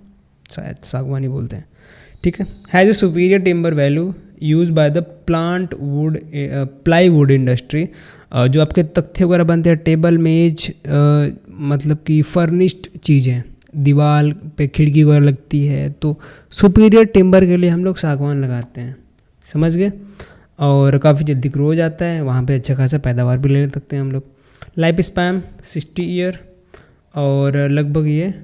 Speaker 1: शायद सागवान ही बोलते हैं। ठीक है, has a superior timber value use by the plywood industry. जो आपके तख्ते वगैरह बनते हैं, टेबल मेज, मतलब कि फर्निश्ड चीज़ें, दीवार पे खिड़की वगैरह लगती है, तो सुपीरियर टिम्बर के लिए हम लोग सागवान लगाते हैं, समझ गए। और काफ़ी जल्दी ग्रो हो जाता है, वहाँ पे अच्छा खासा पैदावार भी ले सकते हैं हम लोग। लाइफ स्पैन 60 ईयर, और लगभग ये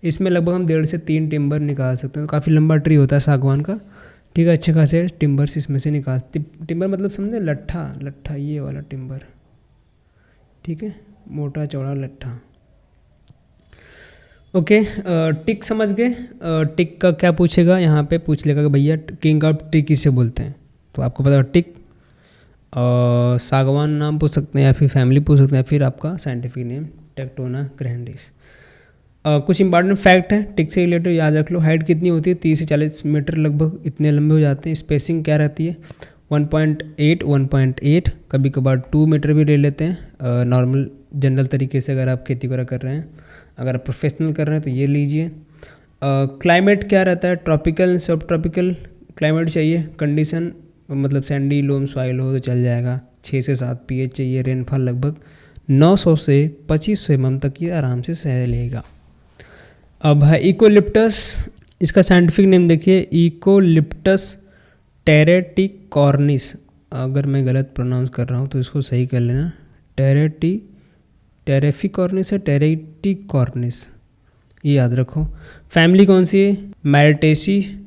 Speaker 1: इसमें लगभग हम 1.5 से 3 टिम्बर निकाल सकते हैं। काफ़ी लंबा ट्री होता है सागवान का। ठीक है, अच्छे खासे टिम्बर्स इसमें से टिम्बर मतलब समझे, लट्ठा ये वाला टिम्बर। ठीक है, मोटा चौड़ा लट्ठा। ओके, टिक समझ गए। टिक का क्या पूछेगा, यहाँ पे पूछ लेगा कि भैया किंग ऑफ ट्री किसे बोलते हैं, तो आपको पता है टिक। सागवान नाम पूछ सकते हैं, या फिर फैमिली पूछ सकते हैं, फिर आपका साइंटिफिक नेम टेक्टोना ग्रैंडिस। कुछ इंपॉर्टेंट फैक्ट है टिक से रिलेटेड, याद रख लो। हाइट कितनी होती है, 30 से 40 मीटर लगभग, इतने लंबे हो जाते हैं। स्पेसिंग क्या रहती है, 1.8, कभी कभार 2 मीटर भी ले लेते हैं। नॉर्मल जनरल तरीके से अगर आप खेती वगैरह कर रहे हैं, अगर आप प्रोफेशनल कर रहे हैं तो ये लीजिए। क्लाइमेट क्या रहता है, ट्रॉपिकल सब ट्रॉपिकल क्लाइमेट चाहिए। कंडीशन मतलब सैंडी लोम सॉइल हो तो चल जाएगा। 6 से 7 pH चाहिए। रेनफॉल लगभग 900 से 2500 mm तक ये आराम से सह लेगा। अब है इकोलिप्टस, इसका साइंटिफिक नेम देखिए, इकोलिप्टस टेरेटिकॉर्निस। अगर मैं गलत प्रोनाउंस कर रहा हूँ तो इसको सही कर लेना। टेरेफिकॉर्निस है, टेरेटिकॉर्निस, ये याद रखो। फैमिली कौन सी है, मैरिटेसी।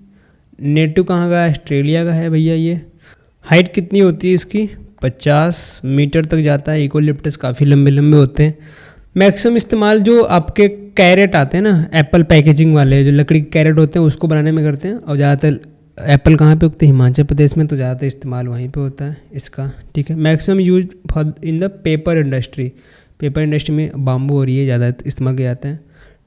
Speaker 1: नेटिव कहाँ का है, ऑस्ट्रेलिया का है भैया ये। हाइट कितनी होती है इसकी, 50 मीटर तक जाता है। इकोलिप्टस काफ़ी लंबे लंबे होते हैं। मैक्सिमम इस्तेमाल जो आपके कैरेट आते हैं ना, एप्पल पैकेजिंग वाले, जो लकड़ी के कैरेट होते हैं उसको बनाने में करते हैं। और ज़्यादातर एप्पल कहाँ पे उगते हैं, हिमाचल प्रदेश में, तो ज़्यादातर इस्तेमाल वहीं पे होता है इसका। ठीक है, maximum use for in the paper industry. Paper industry में बाम्बू और ये ज़्यादा इस्तेमाल किया जाता है।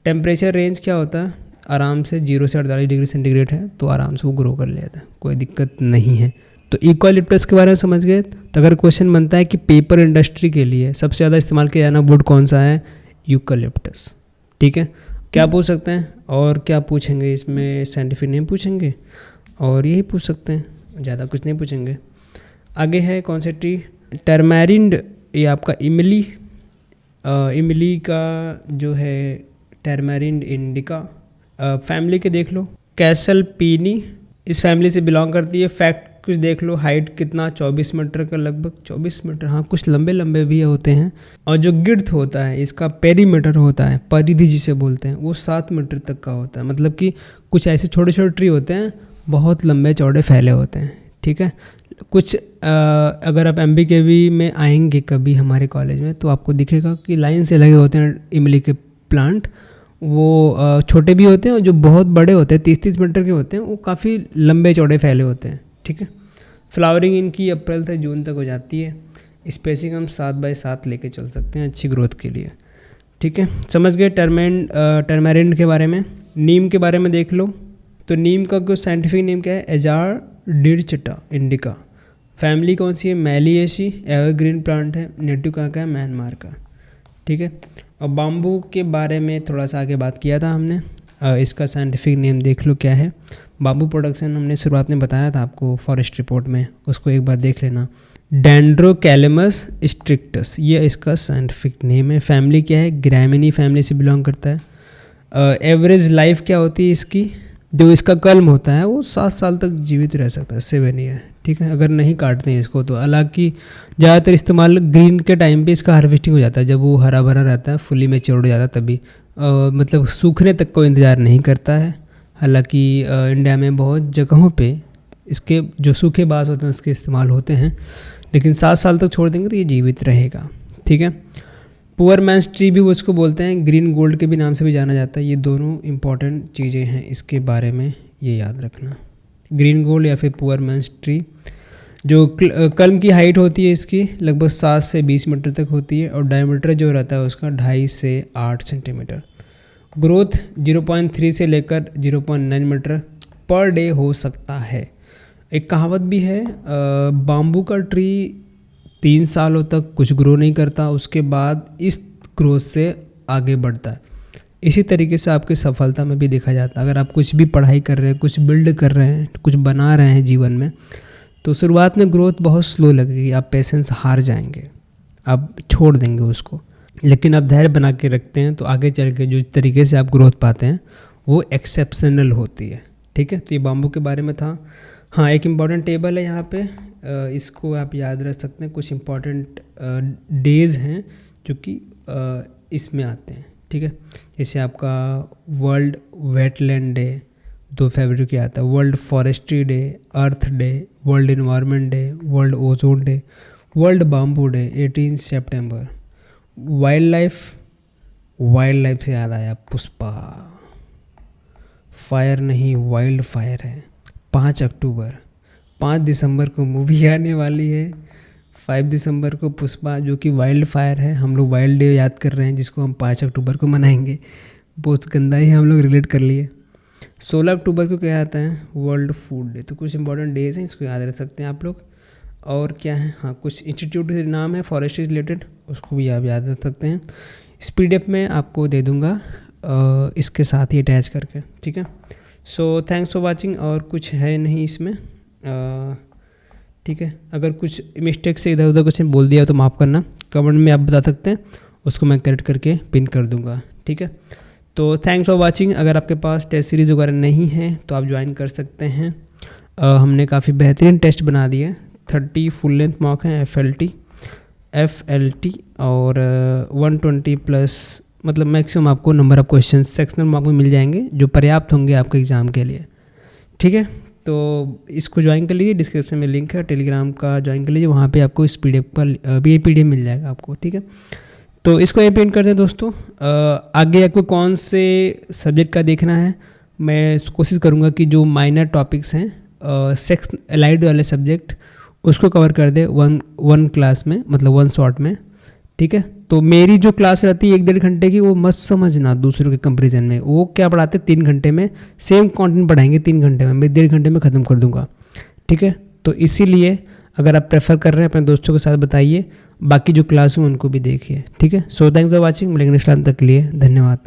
Speaker 1: टेम्परेचर रेंज क्या होता है, आराम से 0 से 48 डिग्री सेंटीग्रेड है, तो आराम से वो ग्रो कर लेता है, कोई दिक्कत नहीं है। तो इकोलिप्टस के बारे में समझ गए। तो अगर क्वेश्चन बनता है कि पेपर इंडस्ट्री के लिए सबसे ज़्यादा इस्तेमाल किया जाना वुड कौन सा है, यूकलिप्टस। ठीक है, क्या पूछ सकते हैं और क्या पूछेंगे इसमें, साइंटिफिक नेम पूछेंगे और यही पूछ सकते हैं, ज़्यादा कुछ नहीं पूछेंगे। आगे है कौन सी ट्री, टर्मेरिंड, ये आपका इमली, इमली का जो है टर्मेरिन इंडिका। फैमिली के देख लो, कैसलपीनी इस फैमिली से बिलोंग करती है। फैक्ट कुछ देख लो, हाइट कितना 24 मीटर का, लगभग 24 मीटर, हाँ कुछ लंबे लंबे भी होते हैं। और जो गिर्थ होता है इसका पेरीमीटर होता है, परिधि जिसे बोलते हैं, वो 7 मीटर तक का होता है। मतलब कि कुछ ऐसे छोटे छोटे ट्री होते हैं बहुत लंबे चौड़े फैले होते हैं, ठीक है। कुछ अगर आप MBKV में आएंगे कभी हमारे कॉलेज में तो आपको दिखेगा कि लाइन से लगे होते हैं इमली के प्लांट। वो छोटे भी होते हैं और जो बहुत बड़े होते हैं 30-30 मीटर के होते हैं वो काफ़ी लंबे चौड़े फैले होते हैं, ठीक है। फ्लावरिंग इनकी अप्रैल से जून तक हो जाती है। स्पेसिंग हम 7x7 लेके चल सकते हैं अच्छी ग्रोथ के लिए, ठीक है। समझ गए टर्मेरिन के बारे में। नीम के बारे में देख लो, तो नीम का कुछ साइंटिफिक नेम क्या है, एजारडिरचिटा इंडिका। फैमिली कौन सी है, मैलिएसी, एवरग्रीन प्लांट है, नेटिव कहाँ का है, म्यांमार का, ठीक है। और बाम्बू के बारे में थोड़ा सा आगे बात किया था हमने। इसका साइंटिफिक नेम देख लो क्या है। बाम्बू प्रोडक्शन हमने शुरुआत में बताया था आपको फॉरेस्ट रिपोर्ट में, उसको एक बार देख लेना। डेंड्रोकैलेमस स्ट्रिक्टस ये इसका साइंटिफिक नेम है। फैमिली क्या है, ग्रैमिनी फैमिली से बिलोंग करता है। एवरेज लाइफ क्या होती है इसकी, जो इसका कलम होता है वो 7 साल तक जीवित रह सकता है, 7 ईयर, ठीक है, अगर नहीं काटते हैं इसको तो। हालांकि ज़्यादातर इस्तेमाल ग्रीन के टाइम पे इसका हार्वेस्टिंग हो जाता है, जब वो हरा भरा रहता है, फुली मैच्योर हो जाता है तभी। मतलब सूखने तक को इंतज़ार नहीं करता है। हालांकि इंडिया में बहुत जगहों पे इसके जो सूखे बाँस होते हैं उसके इस्तेमाल होते हैं, लेकिन 7 साल तक छोड़ देंगे तो ये जीवित रहेगा, ठीक है। पुअर मैंस ट्री भी वो इसको बोलते हैं, ग्रीन गोल्ड के भी नाम से भी जाना जाता है। ये दोनों इंपॉर्टेंट चीज़ें हैं इसके बारे में, ये याद रखना। ग्रीन गोल्ड या फिर पुअर मैंस ट्री। जो कलम की हाइट होती है इसकी लगभग 7 से 20 मीटर तक होती है और डायमीटर जो रहता है उसका 2.5 से 8 सेंटीमीटर। ग्रोथ 0.3 से लेकर 0.9 मीटर पर डे हो सकता है। एक कहावत भी है, बाम्बू का ट्री 3 सालों तक कुछ ग्रो नहीं करता, उसके बाद इस ग्रोथ से आगे बढ़ता है। इसी तरीके से आपकी सफलता में भी देखा जाता है। अगर आप कुछ भी पढ़ाई कर रहे हैं, कुछ बिल्ड कर रहे हैं, कुछ बना रहे हैं जीवन में, तो शुरुआत में ग्रोथ बहुत स्लो लगेगी, आप पेशेंस हार जाएंगे, आप छोड़ देंगे उसको। लेकिन आप धैर्य बना के रखते हैं तो आगे चल के जो तरीके से आप ग्रोथ पाते हैं वो एक्सेप्शनल होती है, ठीक है। तो ये बाम्बू के बारे में था। हाँ, एक इम्पॉर्टेंट टेबल है यहाँ पे, इसको आप याद रख सकते हैं। कुछ इम्पॉर्टेंट डेज़ हैं जो कि इसमें आते हैं, ठीक है। जैसे आपका वर्ल्ड वेटलैंड डे 2 फरवरी को आता है, world forestry day, earth day, world environment day, world ozone day, world bamboo day 18 सितंबर। वाइल्ड लाइफ से याद आया पुष्पा, फायर नहीं वाइल्ड फायर है। 5 अक्टूबर, 5 दिसंबर को मूवी आने वाली है, 5 दिसंबर को पुष्पा जो कि वाइल्ड फायर है। हम लोग वाइल्ड डे याद कर रहे हैं जिसको हम 5 अक्टूबर को मनाएंगे, बहुत गंदा ही हम लोग रिलेट कर लिए। 16 अक्टूबर को क्या आता है, वर्ल्ड फूड डे। तो कुछ इंपॉर्टेंट डेज हैं, इसको याद रख सकते हैं आप लोग। और क्या है, हाँ कुछ इंस्टीट्यूट के नाम है फॉरेस्ट से रिलेटेड, उसको भी आप याद रख सकते हैं। इस PDF में आपको दे दूँगा इसके साथ ही अटैच करके, ठीक है। So thanks for watching. और कुछ है नहीं इसमें, ठीक है। अगर कुछ मिस्टेक से इधर उधर कुछ बोल दिया तो माफ़ करना, कमेंट में आप बता सकते हैं, उसको मैं करेक्ट करके पिन कर दूंगा, ठीक है। तो थैंक्स फॉर वाचिंग। अगर आपके पास टेस्ट सीरीज़ वगैरह नहीं है तो आप ज्वाइन कर सकते हैं। हमने काफ़ी बेहतरीन टेस्ट बना दिए, 30 फुल लेंथ मॉक हैं, FLT और 120 प्लस, मतलब मैक्सिमम आपको number of question sectional mock में मिल जाएंगे जो पर्याप्त होंगे आपके एग्ज़ाम के लिए, ठीक है। तो इसको ज्वाइन कर लीजिए, डिस्क्रिप्शन में लिंक है, टेलीग्राम का ज्वाइन कर लीजिए, वहाँ पे आपको इस PDF का भी PDF मिल जाएगा आपको, ठीक है। तो इसको ये पेंट करते हैं दोस्तों। आगे आपको कौन से सब्जेक्ट का देखना है, मैं कोशिश करूँगा कि जो माइनर टॉपिक्स हैं सेक्स एलाइड वाले सब्जेक्ट उसको कवर कर दे वन क्लास में, मतलब 1 शॉट में, ठीक है। तो मेरी जो क्लास रहती है 1-1.5 घंटे की, वो मत समझना दूसरों के कंपैरिजन में। वो क्या पढ़ाते 3 घंटे में, सेम कंटेंट पढ़ाएंगे 3 घंटे में, मैं 1.5 घंटे में ख़त्म कर दूंगा, ठीक है। तो इसीलिए अगर आप प्रेफर कर रहे हैं अपने दोस्तों के साथ बताइए, बाकी जो क्लास हूँ उनको भी देखिए, ठीक है। सो थैंक्स फॉर वाचिंग, मिलेंगे नेक्स्ट क्लास तक के लिए, धन्यवाद।